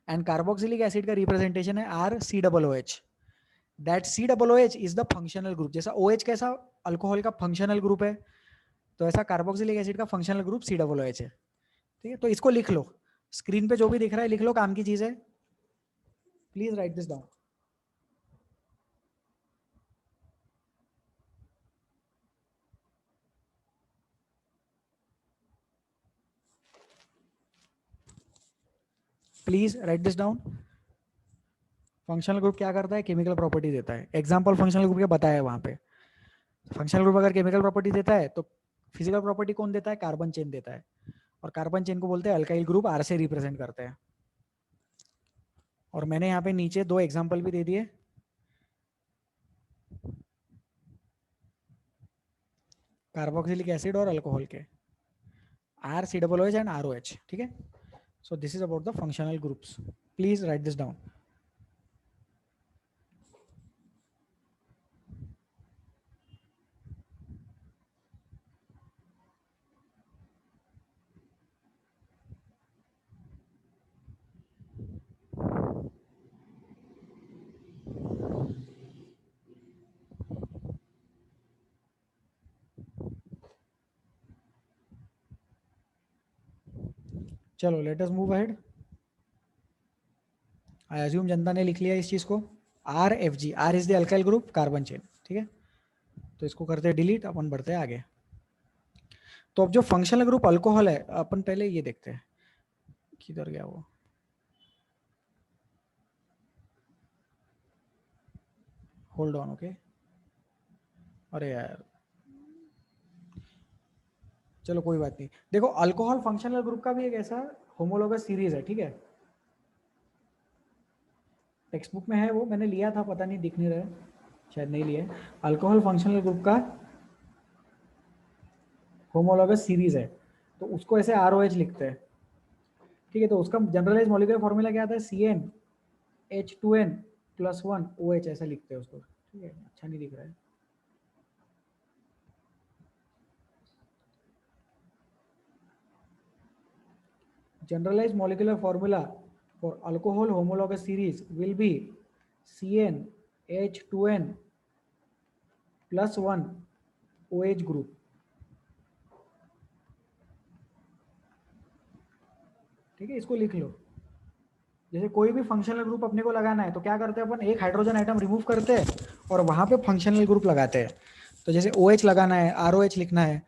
एंड कार्बोक्सिलिक एसिड का रिप्रेजेंटेशन है RCOOH. That COOH is the functional group. जैसा OH कैसा अल्कोहल का फंक्शनल ग्रुप है, तो ऐसा कार्बोक्सिलिक एसिड का फंक्शनल ग्रुप COOH है. ठीक है, तो इसको लिख लो. स्क्रीन पे जो भी दिख रहा है लिख लो, काम की चीज है. Please write this down. Please write this down. Functional group क्या करता है, केमिकल प्रॉपर्टी देता है. एग्जांपल फंक्शनल ग्रुप के बताया है वहां पे. फंक्शनल ग्रुप अगर केमिकल प्रॉपर्टी देता है तो फिजिकल प्रॉपर्टी कौन देता है, कार्बन चेन देता है. और कार्बन चेन को बोलते हैं अल्काइल ग्रुप, R से रिप्रेजेंट करते हैं. और मैंने यहाँ पे नीचे 2 एग्जांपल भी दे दिए. कार्बोक्सिलिक एसिड और अल्कोहल के, RCOOH एंड ROH. ठीक है. So this is about the functional groups. Please write this down. चलो let us move ahead. I assume जनता ने लिख लिया इस चीज को. RFG, R is the alkyl group, carbon chain. ठीक है, तो इसको करते हैं डिलीट, अपन बढ़ते हैं आगे. तो अब जो फंक्शनल ग्रुप अल्कोहल है, अपन पहले ये देखते हैं किधर गया वो. Hold on. ओके, अरे यार चलो कोई बात नहीं. देखो अल्कोहल फंक्शनल ग्रुप का भी एक ऐसा होमोलोगस सीरीज है. ठीक है, टेक्स्ट बुक में है वो, मैंने लिया था, पता नहीं दिख नहीं रहा है, शायद नहीं लिया है. अल्कोहल फंक्शनल ग्रुप का होमोलोगस सीरीज है, तो उसको ऐसे ROH लिखते हैं. ठीक है, तो उसका जनरलाइज मॉलिक्यूलर फॉर्मूला क्या आता है, CnH2n+1OH ऐसा लिखते हैं उसको. ठीक है, अच्छा नहीं दिख रहा है. Generalized molecular formula for alcohol homologous series will be CnH2n+1 OH group. ठीक है, इसको लिख लो. जैसे कोई भी फंक्शनल ग्रुप अपने को लगाना है तो क्या करते हैं अपन, एक हाइड्रोजन आइटम रिमूव करते हैं और वहां पे फंक्शनल ग्रुप लगाते हैं. तो जैसे OH लगाना है, ROH लिखना है,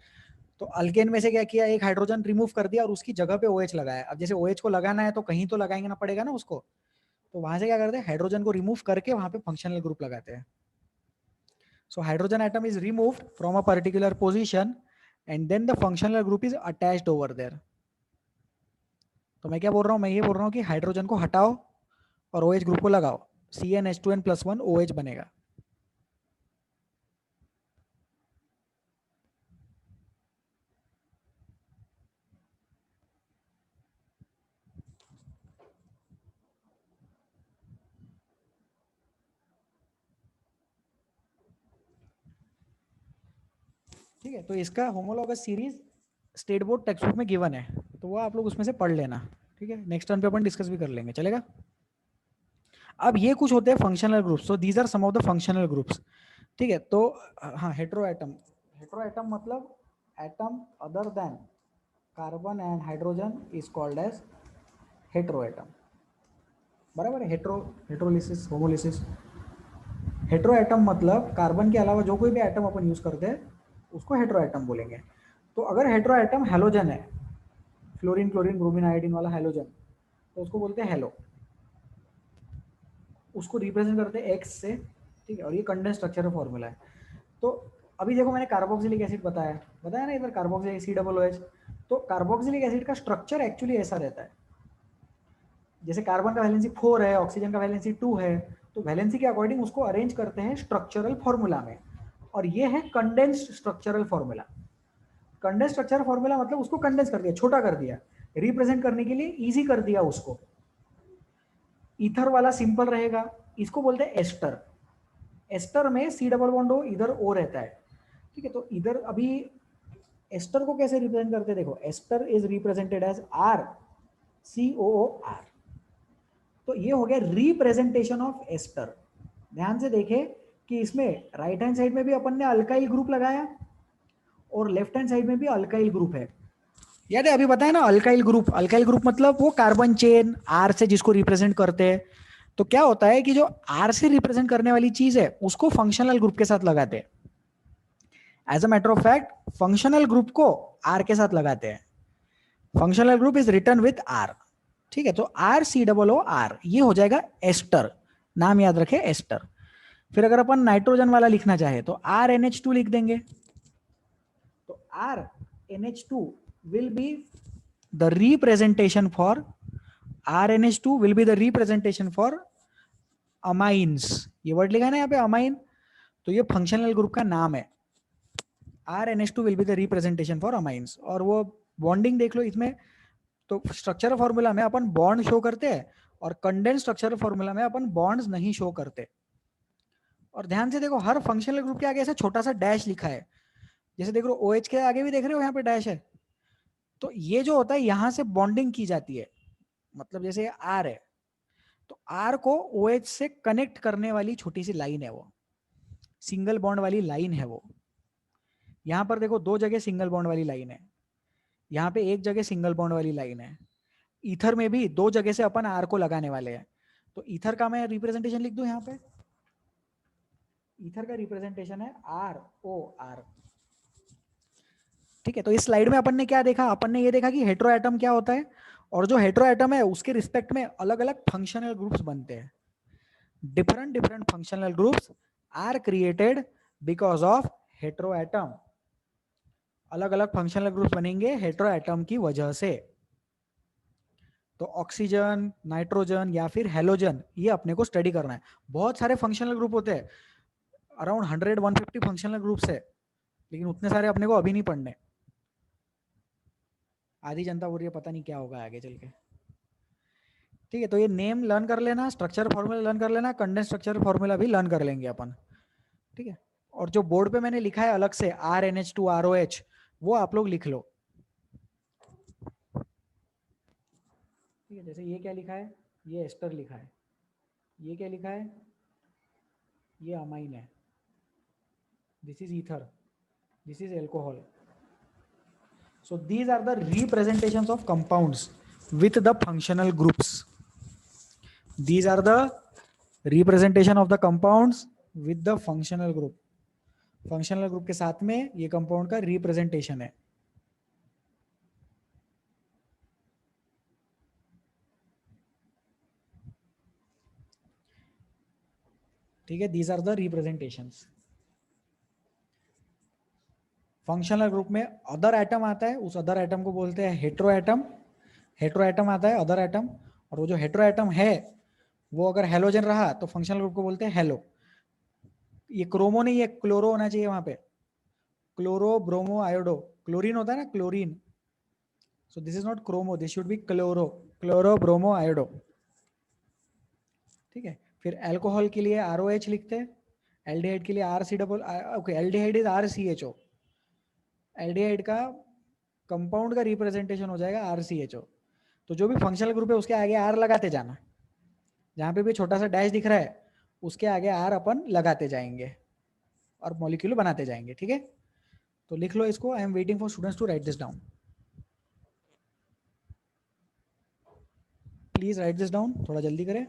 तो अल्केन में से क्या किया, एक हाइड्रोजन रिमूव कर दिया और उसकी जगह पे OH लगाया. अब जैसे OH को लगाना है तो कहीं तो लगाएंगे ना, पड़ेगा ना उसको. तो वहां से क्या करते हैं, हाइड्रोजन को रिमूव करके वहां पे फंक्शनल ग्रुप लगाते हैं. So hydrogen atom is removed from a particular position and then the functional group is attached over there. तो मैं क्या बोल रहा हूँ, मैं ये बोल रहा हूँ कि हाइड्रोजन को हटाओ और OH ग्रुप को लगाओ, CnH2n+1 OH बनेगा. ठीक है, तो इसका homologous series state board text book में गिवन है, तो वो आप लोग उसमें से पढ़ लेना। ठीक है, नेक्स्ट टर्न पे अपन डिस्कस भी कर लेंगे, चलेगा। अब ये कुछ होते हैं फंक्शनल ग्रुप्स, तो these are some of the functional groups. ठीक है, तो हाँ, हेट्रो एटम, हेट्रो एटम मतलब atom other than carbon and hydrogen is called as hetero atom. बराबर है, hetero, heterolysis, homolysis. Hetero atom मतलब कार्बन के अलावा जो कोई भी एटम अपन यूज करते हैं उसको हेट्रो एटम बोलेंगे। तो अगर हेट्रो एटम हेलोजन है, फ्लोरीन क्लोरीन ब्रोमीन आयोडीन वाला हेलोजन, तो उसको बोलते हैं हेलो, उसको रिप्रेजेंट करते हैं एक्स से। ठीक है, और ये कंडेंस स्ट्रक्चर फॉर्मूला है। तो अभी देखो मैंने कार्बोक्सिलिक एसिड बताया बताया ना इधर, carboxylic C double O H. तो कार्बोक्सिलिक एसिड का स्ट्रक्चर एक्चुअली ऐसा रहता है, जैसे कार्बन का वैलेंसी 4 है, ऑक्सीजन का वैलेंसी 2 है, तो वैलेंसी के अकॉर्डिंग उसको अरेंज करते हैं स्ट्रक्चरल फॉर्मूला में, और ये है condensed structural formula. Condense structural formula मतलब उसको कंडेंस कर दिया, छोटा कर दिया, रिप्रेजेंट करने के लिए इजी कर दिया उसको। ईथर वाला सिंपल रहेगा, इसको बोलते हैं एस्टर। एस्टर में सी डबल बॉन्ड ओ, इधर ओ रहता है। ठीक है, तो इधर अभी एस्टर को कैसे रिप्रेजेंट करते हैं, देखो ester is represented as R C O O R. तो ये हो गया रिप्रेजेंटेशन ऑफ एस्टर। ध्यान से देखे कि इसमें राइट हैंड साइड में भी अपन ने अल्काइल ग्रुप लगाया और लेफ्ट हैंड साइड में भी अल्काइल ग्रुप है। याद है अभी बताया ना, अल्काइल ग्रुप, अल्काइल ग्रुप मतलब वो कार्बन चेन आर से जिसको रिप्रेजेंट करते हैं। तो क्या होता है कि जो आर से रिप्रेजेंट करने वाली चीज है उसको फंक्शनल ग्रुप के साथ लगाते हैं। As a matter of fact functional group को आर के साथ लगाते हैं। Functional group is written with R. ठीक है, तो R C double O R, ये हो जाएगा एस्टर। नाम याद रखे, एस्टर। फिर अगर अपन नाइट्रोजन वाला लिखना चाहे तो आर एन एच टू लिख देंगे। तो R N H two will be the representation for, R N H two will be the representation for amines. ये वर्ड लिखा है ना यहाँ पे, अमाइन, तो ये फंक्शनल ग्रुप का नाम है। R N H two will be the representation for amines. और वो बॉन्डिंग देख लो इसमें, तो स्ट्रक्चर फॉर्मूला में अपन बॉन्ड शो करते हैं और कंडेंस स्ट्रक्चर फॉर्मूला में अपन बॉन्ड्स नहीं शो करते। और ध्यान से देखो हर फंक्शनल ग्रुप के आगे ऐसा छोटा सा डैश लिखा है, जैसे देख रहे हो OH के आगे भी देख रहे हो यहाँ पे डैश है। तो ये जो होता है यहां से बॉन्डिंग की जाती है, मतलब जैसे आर है तो आर को OH से कनेक्ट करने वाली छोटी सी लाइन है, वो सिंगल बॉन्ड वाली लाइन है वो। यहां पर देखो दो जगह सिंगल बॉन्ड वाली लाइन है, यहाँ पे एक जगह सिंगल बॉन्ड वाली लाइन है। ईथर में भी दो जगह से अपन आर को लगाने वाले हैं। तो ईथर का मैं रिप्रेजेंटेशन लिख दूं यहाँ पे, ईथर का रिप्रेजेंटेशन है आर ओ आर। ठीक है, तो इस स्लाइड में अपन ने क्या देखा, अपन ने ये देखा कि हेट्रो एटम क्या होता है, और जो हेट्रो एटम है उसके रिस्पेक्ट में अलग अलग फंक्शनल ग्रुप्स बनते हैं। Different different functional groups are created because of hetero atom. अलग अलग फंक्शनल ग्रुप्स बनेंगे हेट्रो एटम की वजह से। तो ऑक्सीजन, नाइट्रोजन या फिर हेलोजन, ये अपने को स्टडी करना है। बहुत सारे फंक्शनल ग्रुप होते हैं, अराउंड 100-150 फंक्शनल ग्रुप्स है, लेकिन उतने सारे अपने को अभी नहीं पढ़ने। आधी जनता बोल रही है पता नहीं क्या होगा आगे चल के। ठीक है, तो ये नेम लर्न कर लेना, स्ट्रक्चर फॉर्मूला लर्न कर लेना, कंडेंस स्ट्रक्चर फॉर्मूला भी लर्न कर लेंगे अपन। ठीक है, और जो बोर्ड पे मैंने लिखा है अलग से RNH2ROH, वो आप लोग लिख लो। ठीक है, जैसे ये क्या लिखा है, ये एस्टर लिखा है, ये क्या लिखा है, ये अमाइन है, this is ether, this is alcohol. So these are the representations of compounds with the functional groups. These are the representation of the compounds with the functional group. Functional group के साथ में ये compound का representation है। ठीक है, these are the representations. Functional group में other atom आता है, उस अदर एटम को बोलते हैं हेट्रो एटम। हेट्रो एटम आता है अदर एटम, और वो जो हेट्रो एटम है वो अगर हेलोजन रहा तो फंक्शनल ग्रुप को बोलते हैं हेलो। ये क्रोमो नहीं है, क्लोरो होना चाहिए वहां पे, क्लोरो ब्रोमो आयोडो, क्लोरीन होता है ना chlorine, so this is not chromo, this should be chloro, chloro bromo iodo. ठीक है, फिर अल्कोहल के लिए ROH लिखते हैं, एल्डिहाइड के लिए RC double, okay aldehyde is RCHO, aldehyde का कंपाउंड का रिप्रेजेंटेशन हो जाएगा RCHO। तो जो भी फंक्शनल ग्रुप है उसके आगे R लगाते जाना, जहां पे भी छोटा सा डैश दिख रहा है उसके आगे R अपन लगाते जाएंगे और मॉलिक्यूल बनाते जाएंगे, ठीक है। तो लिख लो इसको, I am waiting for students to write this down, please write this down, थोड़ा जल्दी करें।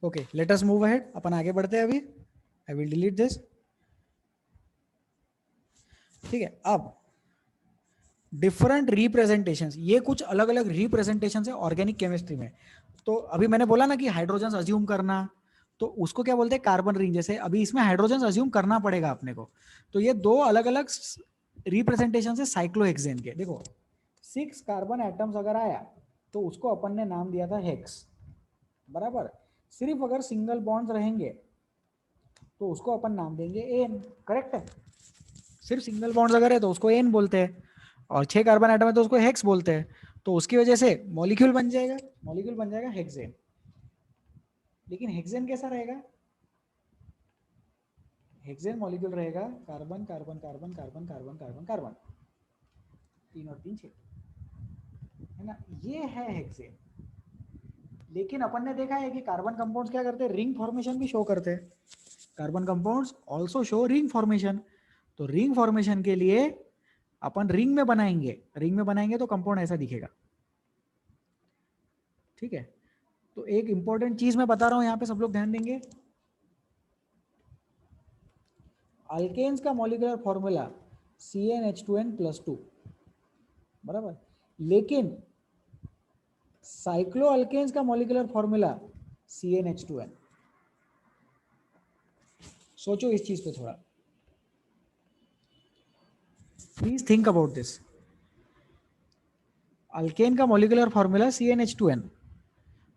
Okay, let us move ahead, अपन आगे बढ़ते हैं अभी। आई विल डिलीट दिस, ठीक है। अब डिफरेंट रिप्रेजेंटेशंस, ये कुछ अलग अलग रिप्रेजेंटेशन है ऑर्गेनिक केमिस्ट्री में। तो अभी मैंने बोला ना कि हाइड्रोजन अज्यूम करना, तो उसको क्या बोलते हैं, कार्बन रिंग। जैसे अभी इसमें हाइड्रोजन अज्यूम करना पड़ेगा अपने को, तो ये दो अलग अलग रिप्रेजेंटेशन है साइक्लोहेक्सेन के। देखो 6 कार्बन एटम्स अगर आया तो उसको अपन ने नाम दिया था हेक्स, बराबर। सिर्फ अगर सिंगल बॉन्ड्स रहेंगे तो उसको अपन नाम देंगे एन, करेक्ट है। सिर्फ सिंगल बॉन्ड्स अगर है तो उसको एन बोलते हैं, और 6 कार्बन एटम है तो उसको हेक्स बोलते हैं। तो उसकी वजह से मॉलिक्यूल बन जाएगा, मॉलिक्यूल बन जाएगा हेक्सेन। लेकिन हेक्सेन कैसा रहेगा, हेक्सेन मॉलिक्यूल रहेगा carbon carbon carbon carbon carbon carbon carbon, 3 और 3 6, है ना, ये है हेक्सेन। लेकिन अपन ने देखा है कि कार्बन कंपाउंड्स क्या करते हैं, रिंग फॉर्मेशन भी शो करते हैं। Carbon compounds also show ring formation. तो रिंग फॉर्मेशन के लिए अपन रिंग में बनाएंगे, रिंग में बनाएंगे तो कंपाउंड ऐसा दिखेगा, ठीक है। तो एक इंपॉर्टेंट चीज मैं बता रहा हूं, यहां पे सब लोग ध्यान देंगे। अल्केन्स का मॉलिक्यूलर फॉर्मूला CnH2n+2, बराबर। लेकिन साइक्लो अल्केन्स का मॉलिक्यूलर फॉर्मूला CnH2n। सोचो इस चीज पे थोड़ा, please think about this. Alkane का molecular formula CnH2n,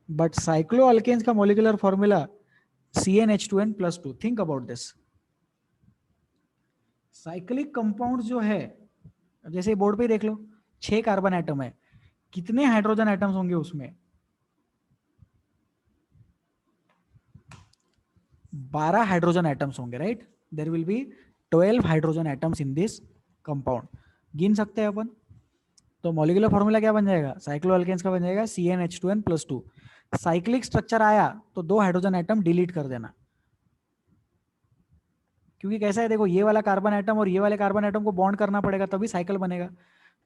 but cycloalkanes का molecular formula CnH2n+2। Think about this. Cyclic compound जो है, जैसे बोर्ड पे देख लो, 6 कार्बन एटम है, कितने हाइड्रोजन एटम्स होंगे उसमें, 12 हाइड्रोजन एटम्स होंगे, right. There will be 12 hydrogen atoms in this compound, गिन सकते हैं अपन। तो मॉलिक्यूलर फॉर्मूला क्या बन जाएगा, साइक्लो अल्केन्स का बन जाएगा CnH2n+2। साइक्लिक स्ट्रक्चर आया तो 2 हाइड्रोजन एटम डिलीट कर देना, क्योंकि कैसा है देखो, ये वाला कार्बन एटम और ये वाले कार्बन एटम को बॉन्ड करना पड़ेगा तभी साइकिल बनेगा।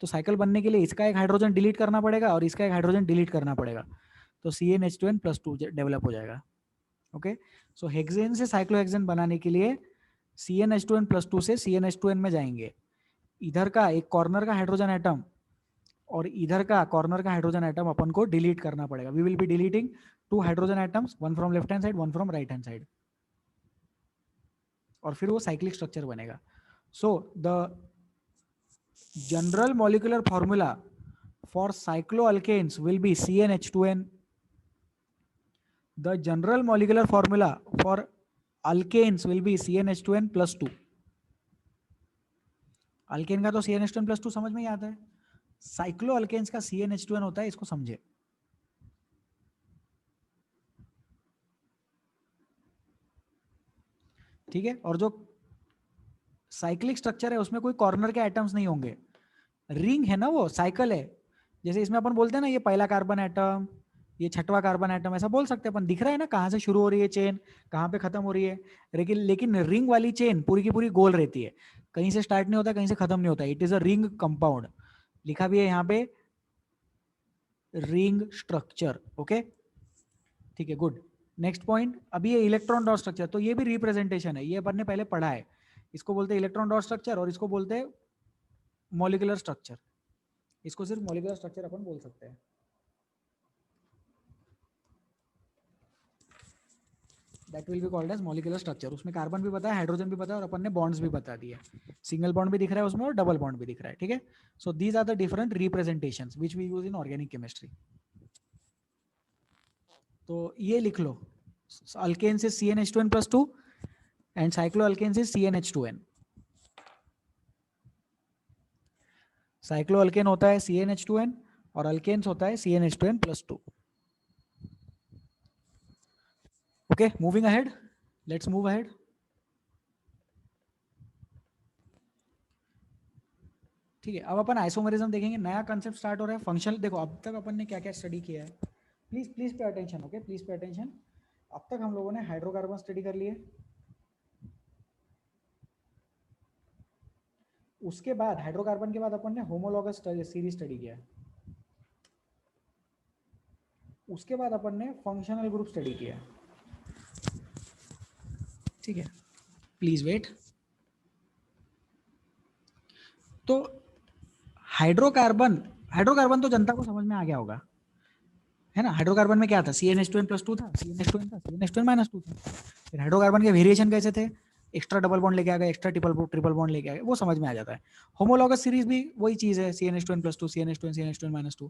तो साइकिल बनने के लिए इसका एक हाइड्रोजन डिलीट करना पड़ेगा और इसका एक हाइड्रोजन डिलीट करना पड़ेगा, तो CnH2n+2 डेवलप हो जाएगा। ओके, सो हेक्सेन से साइक्लोहेक्सेन बनाने के लिए CnH2n+2 से CnH2n में जाएंगे। इधर का एक कॉर्नर का हाइड्रोजन एटम और इधर का कॉर्नर का हाइड्रोजन एटम अपन को डिलीट करना पड़ेगा। We will be deleting 2 hydrogen atoms, one from left hand side, one from right hand side, और फिर वो साइक्लिक स्ट्रक्चर बनेगा। So the general molecular formula for cycloalkanes will be CnH2n. The general molecular formula for alkanes will be CnH2n+2. Alkane का तो CnH2n+2 समझ में ही आता है, साइक्लो अल्केन्स का CnH2n होता है, इसको समझे। ठीक है, और जो साइक्लिक स्ट्रक्चर है उसमें कोई कॉर्नर के एटम्स नहीं होंगे, रिंग है ना, वो साइकिल है। जैसे इसमें अपन बोलते हैं ना, ये पहला कार्बन एटम, ये छठवां कार्बन एटम, ऐसा बोल सकते हैं अपन, दिख रहा है ना कहाँ से शुरू हो रही है चेन, कहाँ पे खत्म हो रही है। लेकिन रिंग वाली चेन पूरी की पूरी गोल रहती है, कहीं से स्टार्ट नहीं होता, कहीं से खत्म नहीं होता। It is a ring compound, लिखा भी है यहाँ पे रिंग स्ट्रक्चर। ओके, ठीक है, गुड। नेक्स्ट पॉइंट, अभी ये इलेक्ट्रॉन डॉट स्ट्रक्चर, तो ये भी रिप्रेजेंटेशन है, ये अपन ने पहले पढ़ा है। इसको बोलते हैं इलेक्ट्रॉन डॉट स्ट्रक्चर और इसको बोलते हैं मॉलिक्यूलर स्ट्रक्चर। इसको सिर्फ मॉलिक्यूलर स्ट्रक्चर अपन बोल सकते हैं। That will be called as molecular structure. उसमें कार्बन भी पता है, हाइड्रोजन भी पता है, और अपन ने बॉन्ड्स भी बता दिए, सिंगल बॉन्ड भी दिख रहा है उसमें और डबल बॉन्ड भी दिख रहा है, ठीक है। So these are the different representations which we use in organic chemistry. तो ये लिख लो, अल्केन से CnH2n+2 एंड साइक्लो अल्केन से CnH2n। साइक्लो अल्केन होता है CnH2n और अल्केन्स होता है CnH2n+2. Okay, moving ahead, let's move ahead. ठीक है, अब अपन आइसोमरिज्म देखेंगे. नया कंसेप्ट स्टार्ट हो रहा है फंक्शनल. देखो अब तक अपन ने क्या क्या स्टडी किया है, please please pay attention. Okay, please pay attention. अब तक हम लोगों ने हाइड्रोकार्बन स्टडी कर लिए. उसके बाद हाइड्रोकार्बन के बाद अपन ने होमोलॉगस सीरीज स्टडी किया. उसके बाद अपन ने फंक्शनल ग्रुप स्टडी किया. ठीक है, प्लीज वेट. तो हाइड्रोकार्बन, हाइड्रोकार्बन तो जनता को समझ में आ गया होगा, है ना. हाइड्रोकार्बन में क्या था, CnH2n+2 था, CnH2n था, CnH2n-2 था. फिर हाइड्रोकार्बन के वेरिएशन कैसे थे, एक्स्ट्रा डबल बॉन्ड लेके आ गए, एक्स्ट्रा ट्रिपल बॉन्ड लेके आ गए, वो समझ में आ जाता है. होमोलॉगस सीरीज भी वही चीज है, CnH2n+2, CnH2n, CnH2n-2.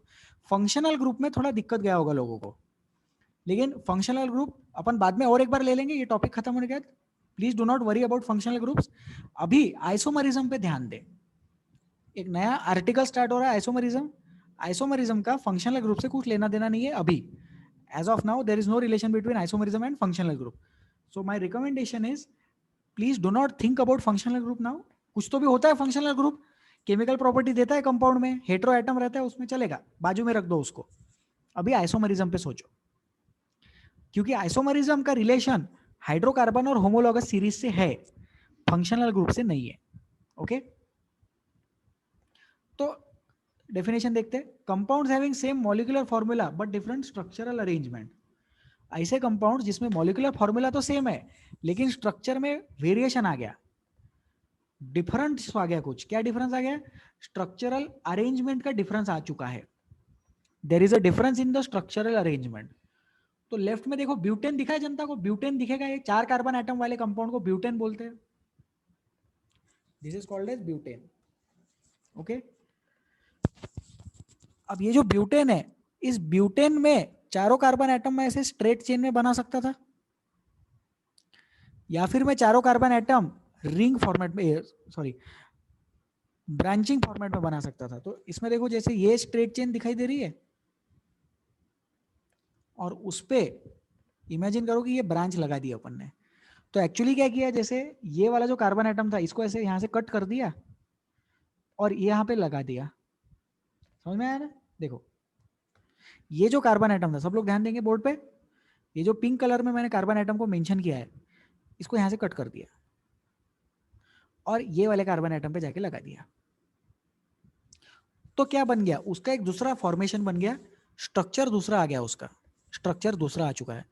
Functional group में थोड़ा दिक्कत गया होगा लोगों को, लेकिन फंक्शनल ग्रुप अपन बाद में और एक बार ले लेंगे, ये टॉपिक खत्म होने के बाद. Please do not worry about functional groups. अभी आइसोमरिज्म पे ध्यान दें. एक नया आर्टिकल स्टार्ट हो रहा है, आइसोमरिज्म. आइसोमरिज्म का फंक्शनल ग्रुप से कुछ लेना देना नहीं है अभी. As of now there is no relation between isomerism and functional group. So my recommendation is please do not think about functional group now. कुछ तो भी होता है फंक्शनल ग्रुप, केमिकल प्रॉपर्टी देता है कंपाउंड में, हेटेरो एटम रहता है उसमें, चलेगा, बाजू में रख दो उसको. अभी आइसोमरिज्म पे सोचो, क्योंकि आइसोमरिज्म का रिलेशन हाइड्रोकार्बन और होमोलॉगस सीरीज से है, फंक्शनल ग्रुप से नहीं है. ओके, तो डेफिनेशन देखते हैं. Compounds having same molecular formula but different structural arrangement. ऐसे कंपाउंड्स जिसमें मॉलिक्यूलर फॉर्मूला तो सेम है लेकिन स्ट्रक्चर में वेरिएशन आ गया, डिफरेंस आ गया. कुछ क्या डिफरेंस आ गया, स्ट्रक्चरल अरेंजमेंट का डिफरेंस आ चुका है. There is a difference in the structural arrangement. तो लेफ्ट में देखो ब्यूटेन दिखा है जनता को, ब्यूटेन दिखेगा, ये 4 कार्बन एटम वाले कंपाउंड को ब्यूटेन बोलते हैं. This is called as butane. Okay, अब ये जो ब्यूटेन है, इस ब्यूटेन में चारों कार्बन एटम में ऐसे स्ट्रेट चेन में बना सकता था, या फिर मैं चारों कार्बन एटम रिंग फॉर्मेट में, सॉरी ब्रांचिंग फॉर्मेट में बना सकता था. तो इसमें देखो जैसे ये स्ट्रेट चेन दिखाई दे रही है और उस पे इमेजिन करो कि ये ब्रांच लगा दिया अपन ने. तो एक्चुअली क्या किया, जैसे ये वाला जो कार्बन एटम था इसको ऐसे यहां से कट कर दिया और ये यहां पे लगा दिया. समझ में आया ना. देखो ये जो कार्बन एटम था, सब लोग ध्यान देंगे बोर्ड पे, ये जो पिंक कलर में मैंने कार्बन एटम को मेंशन किया है, इसको यहां से कट कर दिया और ये वाले कार्बन एटम पे जाके लगा दिया. तो क्या बन गया, उसका एक दूसरा फॉर्मेशन बन गया, स्ट्रक्चर दूसरा आ गया, उसका स्ट्रक्चर दूसरा आ चुका है.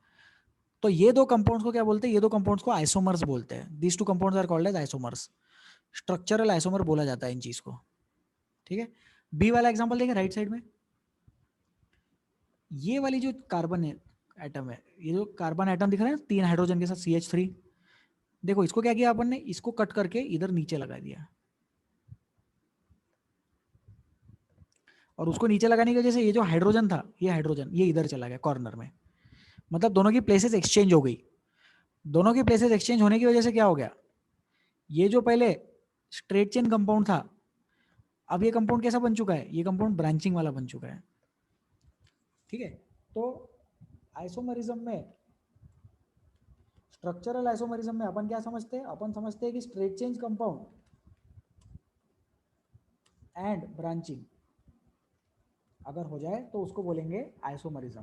तो ये दो कंपाउंड्स को क्या बोलते हैं, ये दो कंपाउंड्स को आइसोमर्स बोलते हैं. These two compounds are called as isomers. Structural isomer बोला जाता है इन चीज को. ठीक है, बी वाला एग्जांपल देखें राइट साइड में. ये वाली जो कार्बन एटम है, ये जो कार्बन एटम दिख रहा है 3 हाइड्रोजन के साथ CH3, देखो इसको क्या किया अपन ने, इसको कट करके इधर नीचे लगा दिया. और उसको नीचे लगाने की वजह से ये जो हाइड्रोजन था, ये हाइड्रोजन ये इधर चला गया कॉर्नर में. मतलब दोनों की प्लेसेस एक्सचेंज हो गई. दोनों की प्लेसेस एक्सचेंज होने की वजह से क्या हो गया, ये जो पहले स्ट्रेट चेन कंपाउंड था, अब ये कंपाउंड कैसा बन चुका है, ये कंपाउंड ब्रांचिंग वाला बन चुका है. ठीक है, तो आइसोमरिज्म में, स्ट्रक्चरल आइसोमरिज्म में अपन क्या समझते हैं, अपन समझते हैं कि straight chain compound and branching अगर हो जाए तो उसको बोलेंगे isomerism.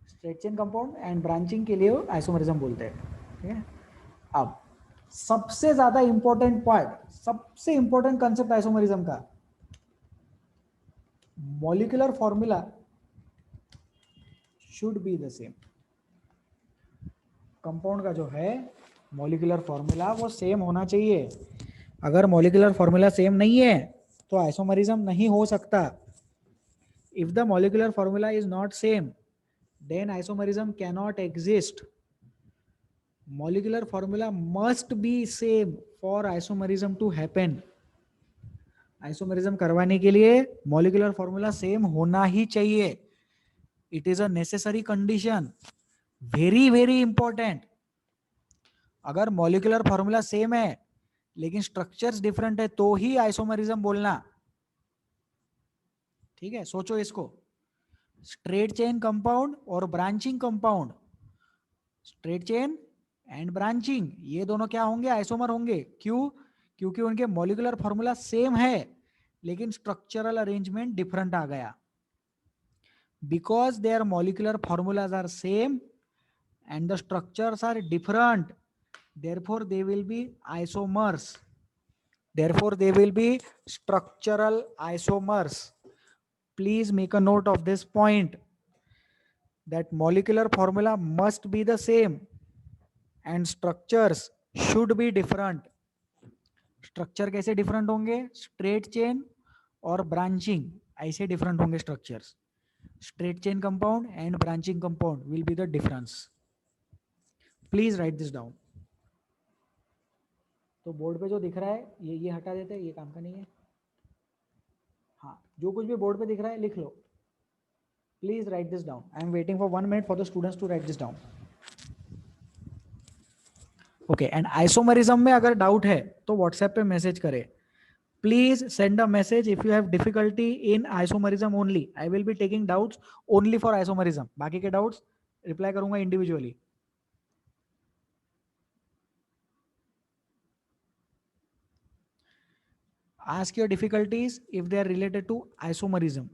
Straight chain compound and branching के लिए आइसोमरिज्म बोलते हैं. ठीक है, अब सबसे ज्यादा इंपॉर्टेंट पार्ट, सबसे इंपॉर्टेंट कंसेप्ट आइसोमरिज्म का, molecular formula should be the same. Compound का जो है मॉलिक्यूलर फॉर्मूला वो सेम होना चाहिए. अगर मॉलिक्यूलर फॉर्मूला सेम नहीं है तो आइसोमरिज्म नहीं हो सकता. If the molecular formula is not same then isomerism cannot exist. Molecular formula must be same for isomerism to happen. Isomerism करवाने के लिए molecular formula same होना ही चाहिए. It is a necessary condition. Very very important. अगर molecular formula same है लेकिन structures different है तो ही isomerism बोलना. ठीक है, सोचो इसको, स्ट्रेट चेन कंपाउंड और branching compound, straight chain and branching, ये दोनों क्या होंगे, आइसोमर होंगे। क्यों? क्योंकि उनके मॉलिक्यूलर फॉर्मूला सेम है लेकिन स्ट्रक्चरल अरेंजमेंट डिफरेंट आ गया। Because their molecular formulas are same and the structures are different, therefore they will be isomers, therefore they will be structural isomers. Please make a note of this point, that molecular formula must be the same and structures should be different. Structure कैसे different होंगे, straight chain और branching ऐसे different होंगे structures. Straight chain compound and branching compound will be the difference. Please write this down. तो board पे जो दिख रहा है ये हटा देते हैं, ये काम का नहीं है। हाँ, जो कुछ भी बोर्ड पे दिख रहा है लिख लो। Please write this down. I am waiting for 1 minute for the students to write this down. Okay, and isomerism में अगर डाउट है तो व्हाट्सएप पे मैसेज करें। Please send a message if you have difficulty in isomerism only. I will be taking doubts only for isomerism, बाकी के doubts reply करूंगा individually. Ask your difficulties if they are related to isomerism.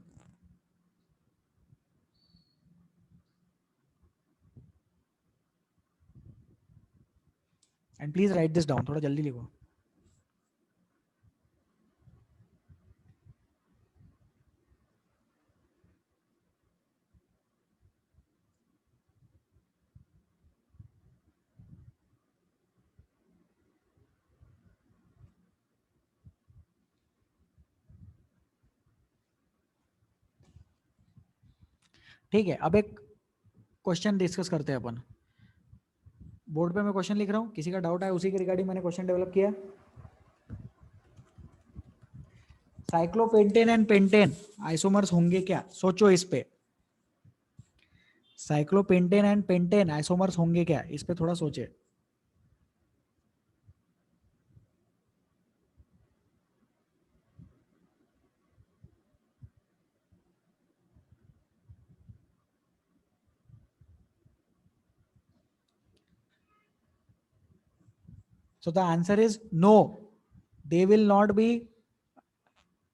And please write this down, थोड़ा जल्दी लिखो। ठीक है, अब एक क्वेश्चन डिस्कस करते हैं अपन। बोर्ड पे मैं क्वेश्चन लिख रहा हूँ, किसी का डाउट है उसी के रिगार्डिंग मैंने क्वेश्चन डेवलप किया। साइक्लोपेंटेन एंड पेंटेन आइसोमर्स होंगे क्या, सोचो इस पे। साइक्लोपेंटेन एंड पेंटेन आइसोमर्स होंगे क्या, इस पे थोड़ा सोचे। So the answer is no, they will not be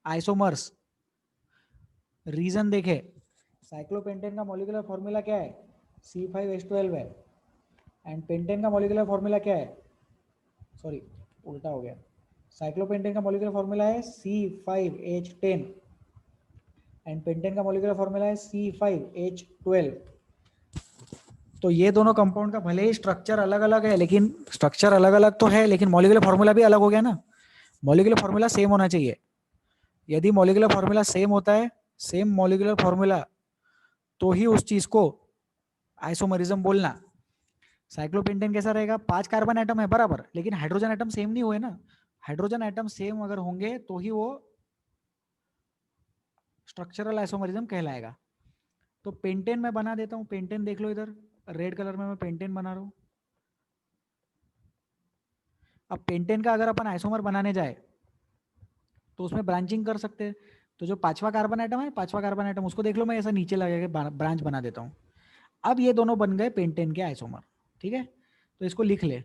isomers. Reason देखे, साइक्लोपेंटेन का मॉलिक्यूलर फॉर्मूला क्या है, C5H12 है, एंड पेंटेन का मॉलिक्यूलर फॉर्मूला क्या है, सॉरी उल्टा हो गया, साइक्लोपेंटेन का मॉलिक्यूलर फॉर्मूला है C5H10 एंड पेंटेन का मॉलिक्यूलर फॉर्मूला है C5H12। तो ये दोनों कंपाउंड का भले ही स्ट्रक्चर अलग अलग है, लेकिन स्ट्रक्चर अलग अलग तो है लेकिन मॉलिक्यूलर फॉर्मूला भी अलग हो गया ना। मॉलिक्यूलर फॉर्मूला सेम होना चाहिए। यदि मॉलिक्यूलर फॉर्मूला सेम होता है, सेम मॉलिक्यूलर फॉर्मूला, तो ही उस चीज को आइसोमरिज्म बोलना। साइक्लोपेंटेन कैसा रहेगा, 5 कार्बन एटम है बराबर, लेकिन हाइड्रोजन एटम सेम नहीं हुए ना। हाइड्रोजन एटम सेम अगर होंगे तो ही वो स्ट्रक्चरल आइसोमरिज्म कहलाएगा। तो पेंटेन मैं बना देता हूं, पेंटेन देख लो इधर, रेड कलर में मैं पेंटेन बना रहा हूं। अब पेंटेन का अगर अपन आइसोमर बनाने जाए तो उसमें ब्रांचिंग कर सकते हैं। तो जो 5वां कार्बन आइटम है, 5वां कार्बन आइटम उसको देख लो, मैं ऐसा नीचे लगा के ब्रांच बना देता हूं। अब ये दोनों बन गए पेंटेन के आइसोमर। ठीक है, तो इसको लिख ले।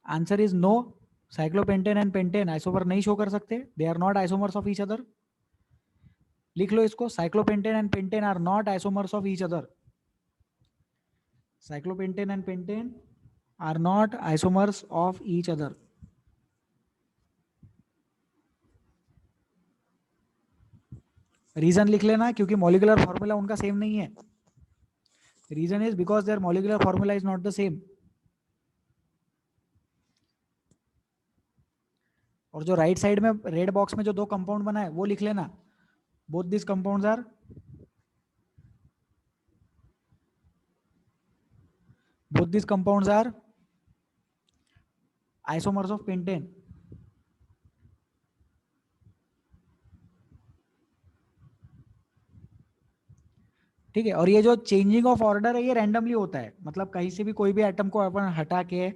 Answer is no, cyclopentane and pentane isomer नहीं शो कर सकते, they are not isomers of each other. लिख लो इसको, cyclopentane and pentane are not isomers of each other. Cyclopentane and pentane are not isomers of each other. Reason लिख लेना, क्योंकि molecular formula उनका सेम नहीं है। Reason is because their molecular formula is not the same. और जो right side में red box में जो 2 कंपाउंड बना है वो लिख लेना। Both this compounds are isomers of pentane. ठीक है, और ये जो चेंजिंग ऑफ ऑर्डर है ये रैंडमली होता है, मतलब कहीं से भी कोई भी एटम को अपन हटा के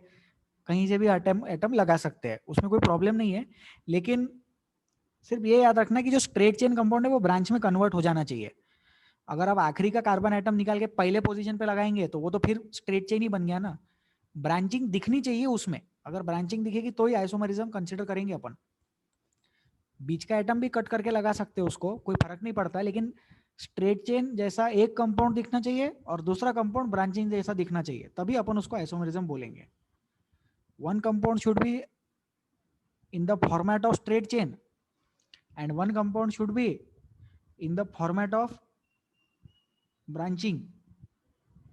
कहीं से भी एटम लगा सकते हैं, उसमें कोई प्रॉब्लम नहीं है। लेकिन सिर्फ ये याद रखना कि जो स्ट्रेट चेन कंपाउंड है वो ब्रांच में कन्वर्ट हो जाना चाहिए। अगर आप आखिरी का कार्बन आइटम निकाल के पहले पोजीशन पे लगाएंगे तो वो तो फिर स्ट्रेट चेन ही बन गया ना। ब्रांचिंग दिखनी चाहिए उसमें, अगर ब्रांचिंग दिखेगी तो ही आइसोमरिज्म कंसिडर करेंगे अपन। बीच का एटम भी कट करके लगा सकते हो, उसको कोई फर्क नहीं पड़ता, लेकिन स्ट्रेट चेन जैसा एक कंपाउंड दिखना चाहिए और दूसरा कंपाउंड ब्रांचिंग जैसा दिखना चाहिए, तभी अपन उसको आइसोमरिज्म बोलेंगे। One compound should be in the format of straight chain and one compound should be in the format of branching.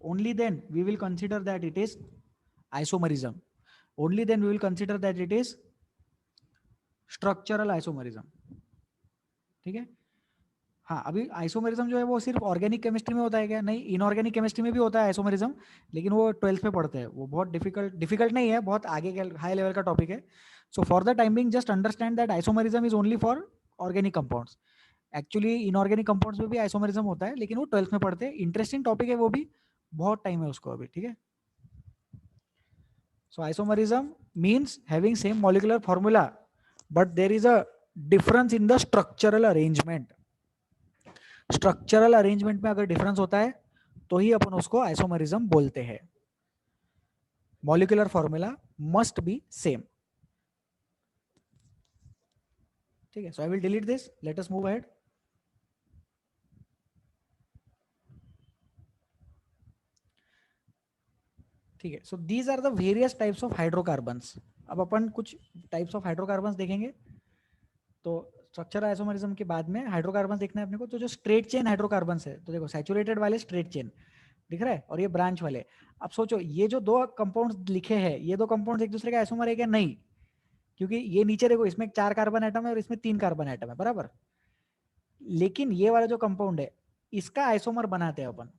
Only then we will consider that it is isomerism. Only then we will consider that it is structural isomerism. ठीक है। हाँ, अभी isomerism जो है वो सिर्फ organic chemistry में होता है क्या? नहीं, इनऑर्गेनिक केमिस्ट्री में भी होता है आइसोमेरिज्म, लेकिन वो 12th में पढ़ते हैं। वो बहुत डिफिकल्ट नहीं है, बहुत आगे के हाई लेवल का टॉपिक है। So for the time being just understand that isomerism is only for organic compounds. Actually inorganic compounds में भी आइसोमेरिज्म होता है, लेकिन वो 12th में पढ़ते हैं। इंटरेस्टिंग टॉपिक है वो भी, बहुत टाइम है उसको अभी। ठीक है। So isomerism means having same molecular formula but there is a difference in the structural arrangement. Structural arrangement में अगर डिफरेंस होता है तो ही अपन उसको आइसोमेरिज्म बोलते हैं। Molecular formula must be same. ठीक है। So I will delete this, let us move ahead. ठीक है। So these are the various types of hydrocarbons. अब अपन कुछ टाइप्स ऑफ हाइड्रोकार्बन्स देखेंगे। तो स्ट्रक्चर आइसोमरिज्म के बाद में हाइड्रोकार्बन्स देखना है अपने को। तो जो स्ट्रेट चेन हाइड्रोकार्बन्स है, तो देखो सैचुरेटेड वाले स्ट्रेट चेन दिख रहा है और ये ब्रांच वाले। अब सोचो ये जो दो कंपाउंड्स लिखे हैं, ये दो कंपाउंड्स एक दूसरे का आइसोमर है क्या? नहीं, क्योंकि ये नीचे देखो इसमें 4 कार्बन एटम है और इसमें 3 कार्बन एटम है, बराबर। लेकिन ये वाला जो कंपाउंड है इसका आइसोमर बनाते हैं अपन,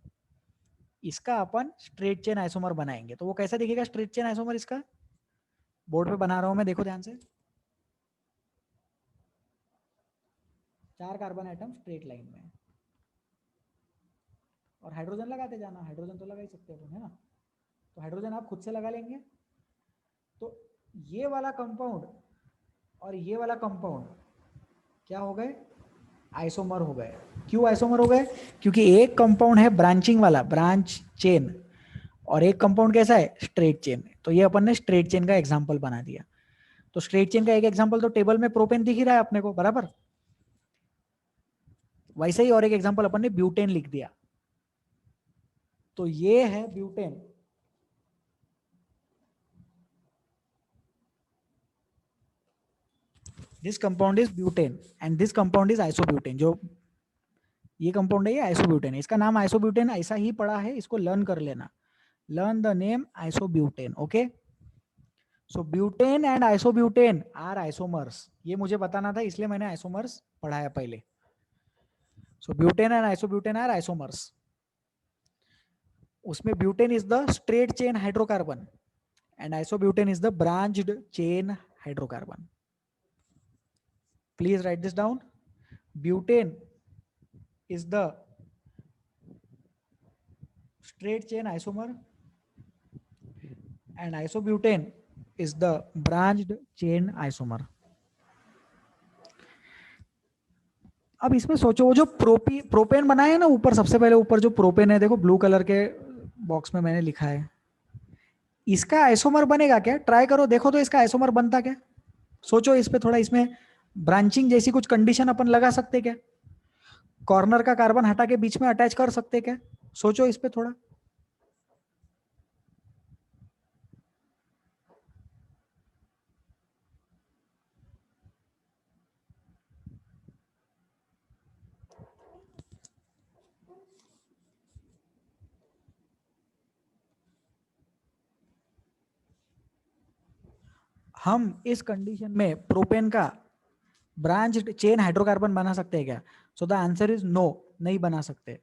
इसका अपन स्ट्रेट चेन आइसोमर बनाएंगे। तो वो कैसा दिखेगा स्ट्रेट चेन आइसोमर इसका? बोर्ड पे बना रहा हूं मैं, देखो ध्यान से। 4 कार्बन एटम स्ट्रेट लाइन में और हाइड्रोजन लगाते जाना। हाइड्रोजन तो लगा ही सकते हैं, है ना। तो हाइड्रोजन आप खुद से लगा लेंगे। तो ये वाला कंपाउंड और ये वाला कंपाउंड क्या हो गए? आइसोमर हो गए। क्यों आइसोमर हो गए? क्योंकि एक कंपाउंड है ब्रांचिंग वाला, ब्रांच चेन, और एक कंपाउंड कैसा है? Straight chain. तो ये अपन ने स्ट्रेट चेन का एग्जांपल बना दिया। तो स्ट्रेट चेन का एक एग्जांपल तो टेबल में प्रोपेन दिख ही रहा है अपने को, बराबर। वैसे ही और एक एग्जांपल अपन ने ब्यूटेन लिख दिया। तो ये है butane. This compound is butane and this compound is isobutane. जो ये कंपाउंड है ये आइसोब्यूटेन है। इसका नाम आइसोब्यूटेन ऐसा ही पड़ा है, इसको लर्न कर लेना। Learn the name isobutane. Okay. So butane and isobutane are isomers. ये मुझे बताना था, इसलिए मैंने आइसोमर्स पढ़ाया पहले। So butane and isobutane are isomers. उसमें butane is the straight chain hydrocarbon and isobutane is the branched chain hydrocarbon. Please write this down. Butane is the straight chain isomer and isobutane is the branched chain isomer. अब इसमें सोचो वो जो propane बनाया है ना ऊपर, सबसे पहले ऊपर जो प्रोपेन है, देखो ब्लू कलर के बॉक्स में मैंने लिखा है, इसका आइसोमर बनेगा क्या? ट्राई करो, देखो तो इसका आइसोमर बनता क्या? सोचो इस पे थोड़ा, इसमें ब्रांचिंग जैसी कुछ कंडीशन अपन लगा सकते क्या? कॉर्नर का कार्बन हटा के बीच में अटैच कर सकते क्या? सोचो इस पे थोड़ा। हम इस कंडीशन में प्रोपेन का ब्रांच चेन हाइड्रोकार्बन बना सकते हैं क्या? So the answer is no, नहीं बना सकते।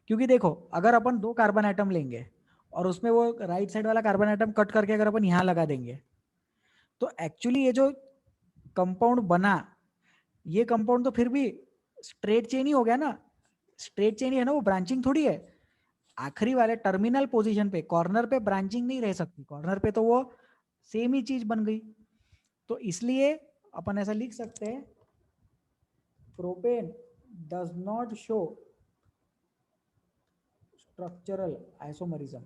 क्योंकि देखो अगर अपन 2 कार्बन एटम लेंगे और उसमें वो राइट साइड वाला कार्बन एटम कट करके अगर अपन यहां लगा देंगे, तो एक्चुअली ये जो कंपाउंड बना, ये कंपाउंड तो फिर भी स्ट्रेट चेन ही हो गया ना। स्ट्रेट चेन ही है ना, वो ब्रांचिंग थोड़ी है। आखिरी वाले टर्मिनल पोजीशन पे, कॉर्नर पे ब्रांचिंग नहीं रह सकती, कॉर्नर पे तो वो सेम ही चीज बन गई। तो इसलिए अपन ऐसा लिख सकते हैं, propane does not show structural isomerism.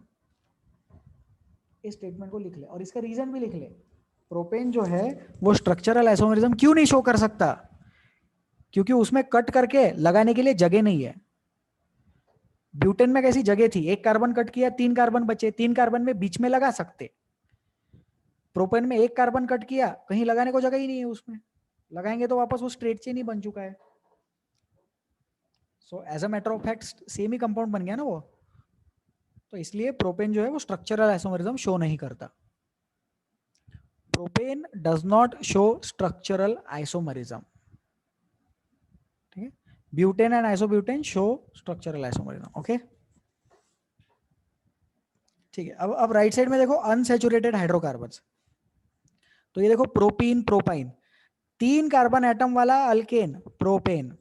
इस स्टेटमेंट को लिख ले और इसका रीजन भी लिख ले। प्रोपेन जो है वो स्ट्रक्चरल आइसोमरिज्म क्यों नहीं शो कर सकता? क्योंकि उसमें कट करके लगाने के लिए जगह नहीं है। ब्यूटेन में कैसी जगह थी, एक कार्बन कट किया 3 कार्बन बचे, 3 कार्बन में बीच में लगा सकते। प्रोपेन में एक कार्बन कट किया, कहीं लगाने को जगह ही नहीं है, उसमें लगाएंगे तो वापस वो स्ट्रेट चेन ही बन चुका है। So as a matter of fact same ही कंपाउंड बन गया ना वो। तो इसलिए प्रोपेन जो है वो स्ट्रक्चरल आइसोमरिज्म शो नहीं करता। Propane does not show structural isomerism. ठीक है, butane and isobutane show structural isomerism. Okay, ठीक है। अब राइट साइड में देखो अनसैचुरेटेड हाइड्रोकार्बन्स। तो ये देखो प्रोपीन प्रोपाइन, 3 कार्बन एटम वाला अल्केन प्रोपेन,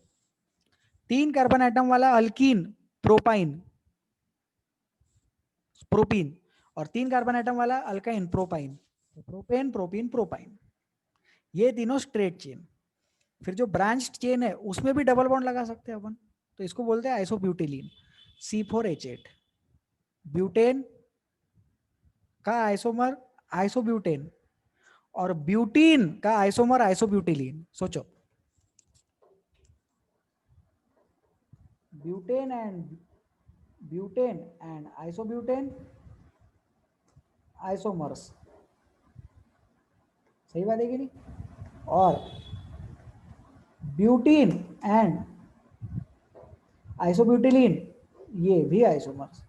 3 कार्बन एटम वाला अल्कीन प्रोपाइन प्रोपीन, और 3 कार्बन एटम वाला alkyne propyne. Propane propene propyne, ये तीनों स्ट्रेट चेन। फिर जो ब्रांच चेन है उसमें भी डबल बॉन्ड लगा सकते हैं अपन, तो इसको बोलते हैं आइसोब्यूटिलीन, C4H8। ब्यूटेन का आइसोमर आइसोब्यूटेन और ब्यूटीन का आइसोमर आइसोब्यूटिलीन। सोचो, ब्यूटेन एंड आइसोब्यूटेन आइसोमर्स, सही बात है कि नहीं? और ब्यूटीन एंड आइसोब्यूटिलीन ये भी isomers.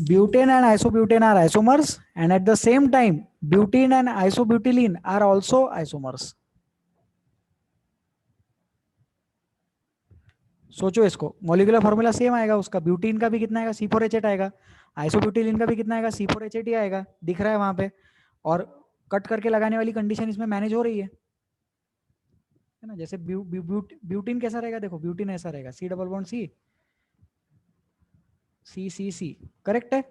Butane and isobutane are isomers, and at the same time butene and isobutylene are also isomers. सोचो इसको, मॉलिक्यूलर फॉर्मूला सेम आएगा उसका, ब्यूटीन का भी कितना आएगा C4H8 आएगा, आइसोब्यूटिलीन का भी कितना आएगा C4H8 ही आएगा, दिख रहा है वहां पे। और कट करके लगाने वाली कंडीशन इसमें मैनेज हो रही है ना। जैसे ब्यूटीन कैसा रहेगा, देखो ब्यूटीन ऐसा रहेगा, C double bond C C C C, correct है।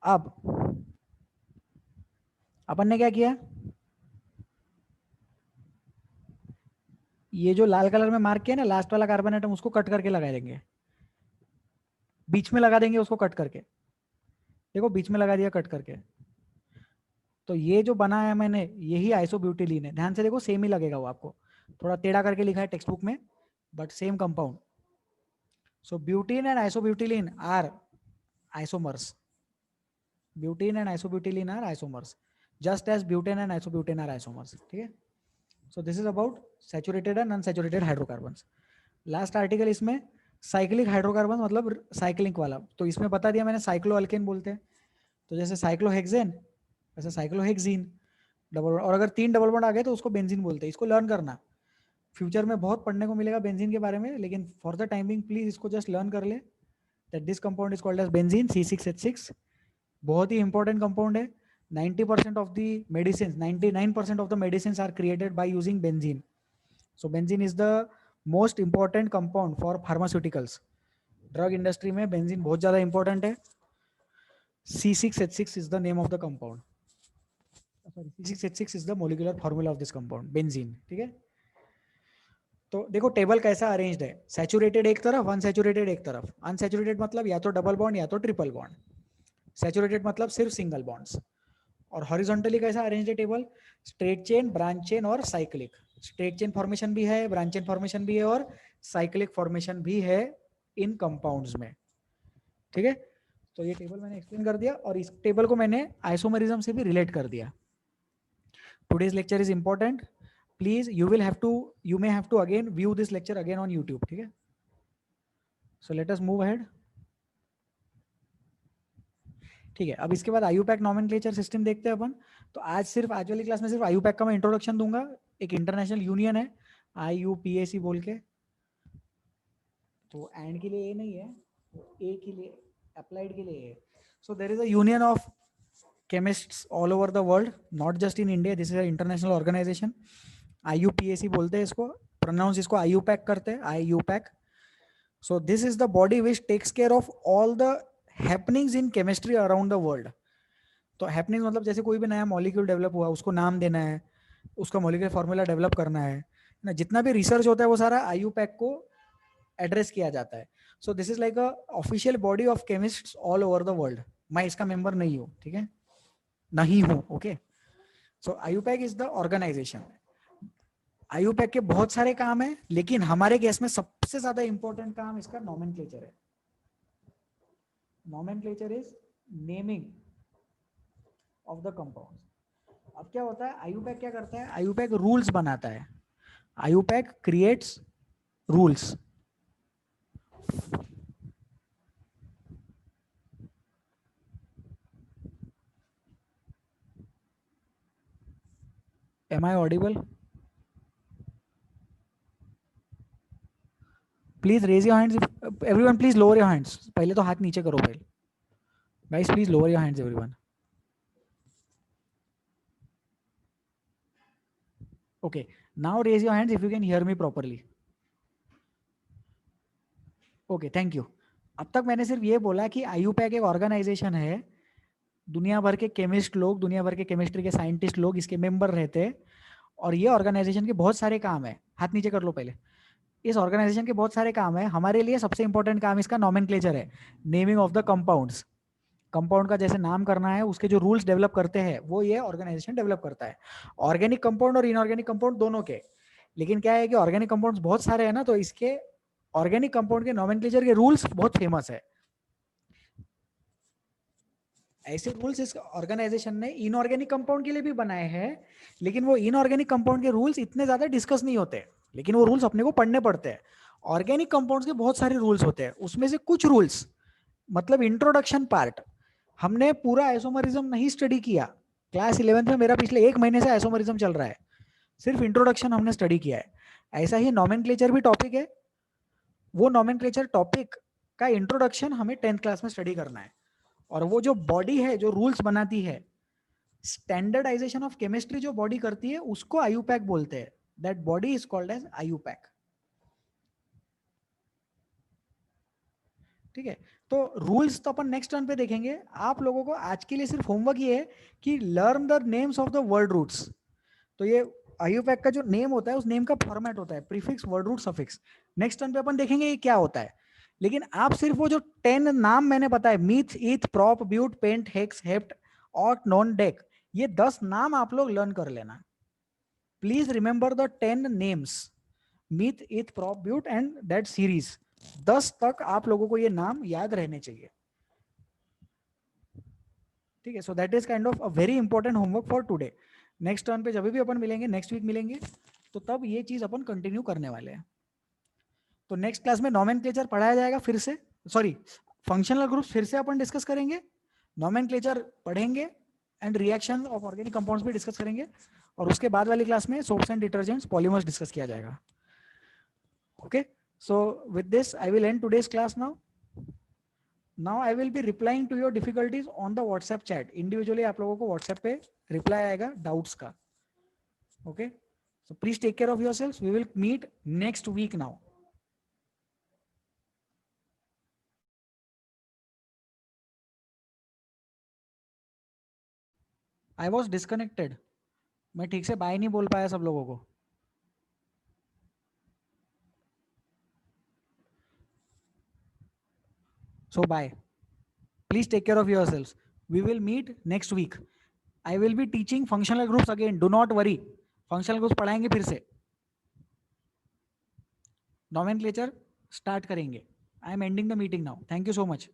अब अपन ने क्या किया, ये जो लाल कलर में मार्क किया ना लास्ट वाला कार्बन एटम, उसको कट करके लगा देंगे, बीच में लगा देंगे उसको कट करके। देखो बीच में लगा दिया कट करके, तो ये जो बना है मैंने यही आइसोब्यूटिलीन है। ध्यान से देखो सेम ही लगेगा वो आपको, थोड़ा टेढ़ा करके लिखा है टेक्स्ट बुक में, but same compound. So butene and isobutylene are isomers, butene and isobutylene are isomers, just as butane and isobutane are isomers. ठीक है, so this is about saturated and unsaturated hydrocarbons. Last article इसमें cyclic hydrocarbon मतलब cyclic वाला, तो इसमें बता दिया मैंने साइक्लो अल्केन बोलते हैं। तो जैसे साइक्लोहेक्सेन वैसे साइक्लोहेक्सीन डबल बॉन्ड, और अगर 3 डबल बॉन्ड आ गए तो उसको बेंजीन बोलते हैं। इसको लर्न करना, फ्यूचर में बहुत पढ़ने को मिलेगा बेंजीन के बारे में, लेकिन फॉर द टाइमिंग प्लीज इसको जस्ट लर्न कर ले that this compound is called as benzene C6H6। बहुत ही इंपॉर्टेंट कंपाउंड है। 90% of the medicine, 99% of the medicine are created by using benzene. So benzene is the most important compound for pharmaceuticals. Drug industry में benzene बहुत ज्यादा important है। C6H6 is the name of the compound. Sorry, C6H6 is the molecular formula of this compound, benzene. ठीक है, तो देखो table कैसा arranged है, सैचुरेटेड एक तरफ, अनसैचुरेटेड एक तरफ। अनसैचुरेटेड मतलब या तो डबल बॉन्ड या तो ट्रिपल बॉन्ड, सैचुरेटेड मतलब सिर्फ सिंगल बॉन्ड्स। और हॉरिजॉन्टली कैसा अरेंज्ड है table, straight chain, branch chain और साइक्लिक। स्ट्रेट चेन फॉर्मेशन भी है, ब्रांच चेन फॉर्मेशन भी है और साइक्लिक फॉर्मेशन भी है इन कंपाउंड्स में। ठीक है, तो ये टेबल मैंने एक्सप्लेन कर दिया और इस टेबल को मैंने आइसोमरिज्म से भी रिलेट कर दिया। Today's lecture is important, please you may have to again view this lecture again on YouTube. ठीक है, so let us move ahead. ठीक है, अब इसके बाद IUPAC नॉमेनक्लेचर सिस्टम देखते हैं अपन। तो आज वाली क्लास में सिर्फ IUPAC का मैं इंट्रोडक्शन दूंगा। एक इंटरनेशनल यूनियन है IUPAC बोल के, तो एंड के लिए ए नहीं है, ए के लिए अप्लाइड के लिए है। So there is a union of chemists all over the world, not just in India, this is a international organisation. IUPAC बोलते हैं इसको, प्रोनाउंस इसको IUPAC करते हैं, IUPAC। So this is the body which takes care of all the happenings in chemistry around the world. तो happenings मतलब जैसे कोई भी नया मॉलिक्यूल डेवलप हुआ उसको नाम देना है, उसका मॉलिक्यूलर फॉर्मूला डेवलप करना है ना, जितना भी रिसर्च होता है वो सारा IUPAC को एड्रेस किया जाता है. So this is like a official body of chemists all over the world. मैं इसका मेंबर नहीं हूँ, ठीक है, नहीं हूँ. Okay, so IUPAC is the organisation. IUPAC के बहुत सारे काम है, लेकिन हमारे केस में सबसे ज्यादा इंपॉर्टेंट काम इसका नॉमेनक्लेचर है. Nomenclature is naming of the compounds. अब क्या होता है, IUPAC क्या करता है, IUPAC रूल्स बनाता है. IUPAC creates rules. Am I audible? Please raise your hands. Everyone, please lower your hands. पहले तो हाथ नीचे करो पहले. Guys, please lower your hands, everyone. Okay. Now raise your hands if you can hear me properly. Okay, thank you. अब तक मैंने सिर्फ ये बोला कि IUPAC एक ऑर्गेनाइजेशन है. दुनिया भर के केमिस्ट लोग, दुनिया भर के केमिस्ट्री के साइंटिस्ट लोग इसके मेंबर रहते हैं. और ये ऑर्गेनाइजेशन के बहुत सारे काम है. हाथ नीचे कर लो पहले. इस ऑर्गेनाइजेशन के बहुत सारे काम है. हमारे लिए सबसे इंपॉर्टेंट काम इसका नॉमेनक्लेचर है, naming of the compounds. Compound का जैसे नाम करना है, उसके जो रूल्स डेवलप करते हैं वो ये ऑर्गेनाइजेशन डेवलप करता है. ऑर्गेनिक कंपाउंड और इनऑर्गेनिक कंपाउंड दोनों के. लेकिन क्या है कि ऑर्गेनिक कंपाउंड्स बहुत सारे हैं ना, तो इसके ऑर्गेनिक कंपाउंड के नॉमेनक्लेचर के रूल्स बहुत फेमस है. ऐसे रूल्स इस ऑर्गेनाइजेशन ने इनऑर्गेनिक कंपाउंड के लिए भी बनाए हैं, लेकिन वो इनऑर्गेनिक कंपाउंड के रूल्स इतने ज्यादा डिस्कस नहीं होते, लेकिन वो रूल्स अपने को पढ़ने पड़ते हैं. ऑर्गेनिक कंपाउंड्स के बहुत सारे रूल्स होते हैं, उसमें से कुछ रूल्स मतलब इंट्रोडक्शन पार्ट हमने पूरा आइसोमरिज्म नहीं स्टडी किया. क्लास 11th में मेरा पिछले 1 महीने से आइसोमरिज्म चल रहा है, सिर्फ इंट्रोडक्शन हमने स्टडी किया है. ऐसा ही नॉमेनक्लेचर भी टॉपिक है. वो नॉमेनक्लेचर टॉपिक का इंट्रोडक्शन हमें 10th क्लास में स्टडी करना है. और वो जो बॉडी है जो रूल्स बनाती है, स्टैंडर्डाइजेशन ऑफ केमिस्ट्री जो बॉडी करती है, उसको IUPAC बोलते हैं. That body is called as IUPAC. ठीक है, तो रूल्स तो अपन नेक्स्ट टर्न पे देखेंगे. आप लोगों को आज के लिए सिर्फ होमवर्क ये है कि learn the names of the word roots. तो ये IUPAC का जो नेम होता है, उस नेम का फॉर्मेट होता है prefix, word root, suffix. Next turn पे अपन देखेंगे ये क्या होता है. लेकिन आप सिर्फ वो जो 10 नाम मैंने बताया, meth, eth, prop, but, pent, hex, hept, oct, non, dec, ये 10 नाम आप लोग लर्न कर लेना. Please remember the 10 names, meth, eth, prop, but and that series. 10 तक आप लोगों को ये नाम याद रहने चाहिए. ठीक है, सो that is kind of a very important homework for today. Next turn पे जब भी अपन मिलेंगे, नेक्स्ट वीक मिलेंगे, तो तब ये चीज अपन कंटिन्यू करने वाले हैं. तो नेक्स्ट क्लास में नॉमेनक्लेचर पढ़ाया जाएगा फिर से, सॉरी फंक्शनल ग्रुप्स फिर से अपन डिस्कस करेंगे, नॉमेनक्लेचर पढ़ेंगे and reaction of organic compounds भी डिस्कस करेंगे. और उसके बाद वाली क्लास में soaps and detergents, polymers discuss किया जाएगा. Okay, so with this I will and today's class now. Now I will be replying to your difficulties on the WhatsApp chat. Individually आप लोगों को WhatsApp पे reply आएगा doubts का. Okay, so please take care of yourselves. We will meet next week now. I was disconnected. मैं ठीक से bye नहीं बोल पाया सब लोगों को. So bye. Please take care of yourselves. We will meet next week. I will be teaching functional groups again. Do not worry. Functional groups पढ़ाएंगे फिर से. Nomenclature start करेंगे. I am ending the meeting now. Thank you so much.